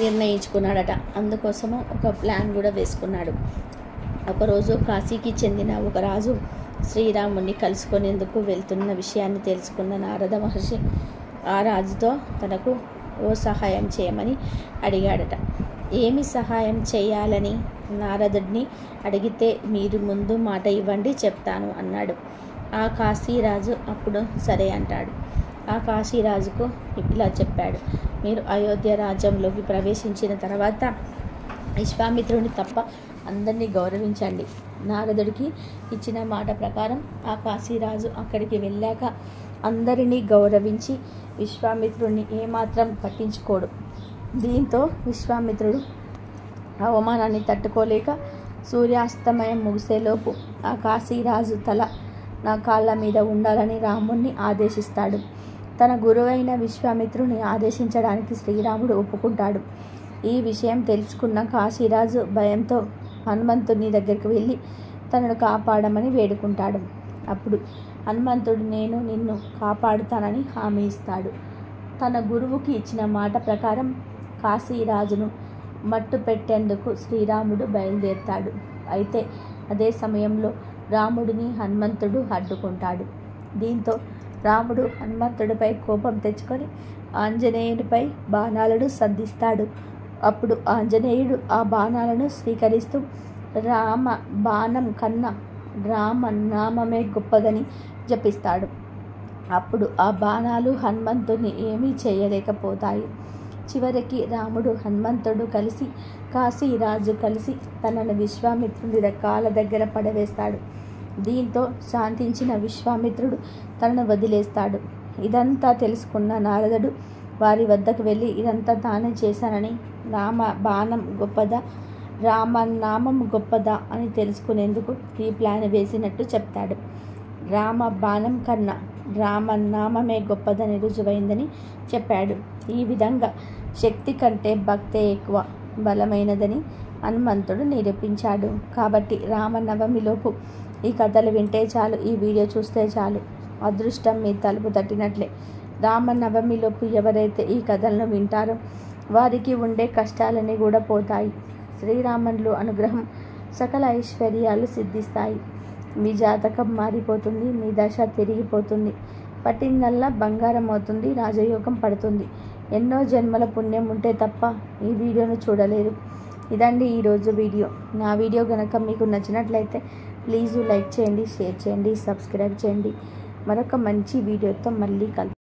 నిర్ణయించుకున్నాడట. అందుకోసము ఒక ప్లాన్ కూడా వేసుకున్నాడు. ఒకరోజు కాశీకి చెందిన ఒక రాజు శ్రీరాముడిని కలుసుకునేందుకు వెళ్తున్న విషయాన్ని తెలుసుకున్న నారద మహర్షి ఆ రాజుతో తనకు ఓ సహాయం చేయమని అడిగాడట. ఏమి సహాయం చేయాలని నారదుడిని అడిగితే మీరు ముందు మాట ఇవ్వండి, చెప్తాను అన్నాడు. ఆ కాశీరాజు అప్పుడు సరే అంటాడు. ఆ కాశీరాజుకు ఇలా చెప్పాడు, మీరు అయోధ్య రాజ్యంలోకి ప్రవేశించిన తర్వాత విశ్వామిత్రుని తప్ప అందరినీ గౌరవించండి. నారదుడికి ఇచ్చిన మాట ప్రకారం ఆ కాశీరాజు అక్కడికి వెళ్ళాక అందరినీ గౌరవించి విశ్వామిత్రుడిని ఏమాత్రం పట్టించుకోడు. దీంతో విశ్వామిత్రుడు అవమానాన్ని తట్టుకోలేక సూర్యాస్తమయం ముగిసేలోపు ఆ కాశీరాజు తల నా కాళ్ళ మీద ఉండాలని రాముణ్ణి ఆదేశిస్తాడు. తన గురువైన విశ్వామిత్రుని ఆదేశించడానికి శ్రీరాముడు ఒప్పుకుంటాడు. ఈ విషయం తెలుసుకున్న కాశీరాజు భయంతో హనుమంతుని దగ్గరికి వెళ్ళి తనను కాపాడమని వేడుకుంటాడు. అప్పుడు హనుమంతుడు నేను నిన్ను కాపాడుతానని హామీ ఇస్తాడు. తన గురువుకి ఇచ్చిన మాట ప్రకారం కాశీరాజును మట్టు పెట్టేందుకు శ్రీరాముడు బయలుదేరుతాడు. అయితే అదే సమయంలో రాముడిని హనుమంతుడు అడ్డుకుంటాడు. దీంతో రాముడు హనుమంతుడిపై కోపం తెచ్చుకొని ఆంజనేయుడిపై బాణాలను సంధిస్తాడు. అప్పుడు ఆంజనేయుడు ఆ బాణాలను స్వీకరిస్తూ రామ బాణం కన్నా రామ నామమే గొప్పదని జపిస్తాడు. అప్పుడు ఆ బాణాలు హనుమంతుడిని ఏమీ చేయలేకపోతాయి. చివరికి రాముడు, హనుమంతుడు కలిసి కాశీరాజు కలిసి తనను విశ్వామిత్రుడి రెక్కల దగ్గర పడవేస్తాడు. దీంతో శాంతించిన విశ్వామిత్రుడు తనను వదిలేస్తాడు. ఇదంతా తెలుసుకున్న నారదుడు వారి వద్దకు వెళ్ళి ఇదంతా తానే చేశానని, రామ బాణం గొప్పదా, రామనామం గొప్పదా అని తెలుసుకునేందుకు ఈ ప్లాన్ వేసినట్టు చెప్తాడు. రామ బాణం కన్నా రామనామమే గొప్పదని రుజువైందని చెప్పాడు. ఈ విధంగా శక్తి కంటే భక్తే ఎక్కువ బలమైనదని హనుమంతుడు నిరూపించాడు. కాబట్టి రామనవమిలోపు ఈ కథలు వింటే చాలు, ఈ వీడియో చూస్తే చాలు, అదృష్టం మీ తలుపు తట్టినట్లే. రామనవమిలోపు ఎవరైతే ఈ కథలను వింటారో వారికి ఉండే కష్టాలన్నీ కూడా పోతాయి. శ్రీరాములు అనుగ్రహం సకల ఐశ్వర్యాలు సిద్ధిస్తాయి. మీ జాతకం మారిపోతుంది, మీ దశ తిరిగిపోతుంది, పట్టిందల్లా బంగారం అవుతుంది, రాజయోగం పడుతుంది. ఎన్నో జన్మల పుణ్యం ఉంటే తప్ప ఈ వీడియోను చూడలేరు. ఇదండి ఈరోజు వీడియో. నా వీడియో కనుక మీకు నచ్చినట్లయితే ప్లీజ్ లైక్ చేయండి, షేర్ చేయండి, సబ్స్క్రైబ్ చేయండి. మరొక మంచి వీడియోతో మళ్ళీ కలుద్దాం.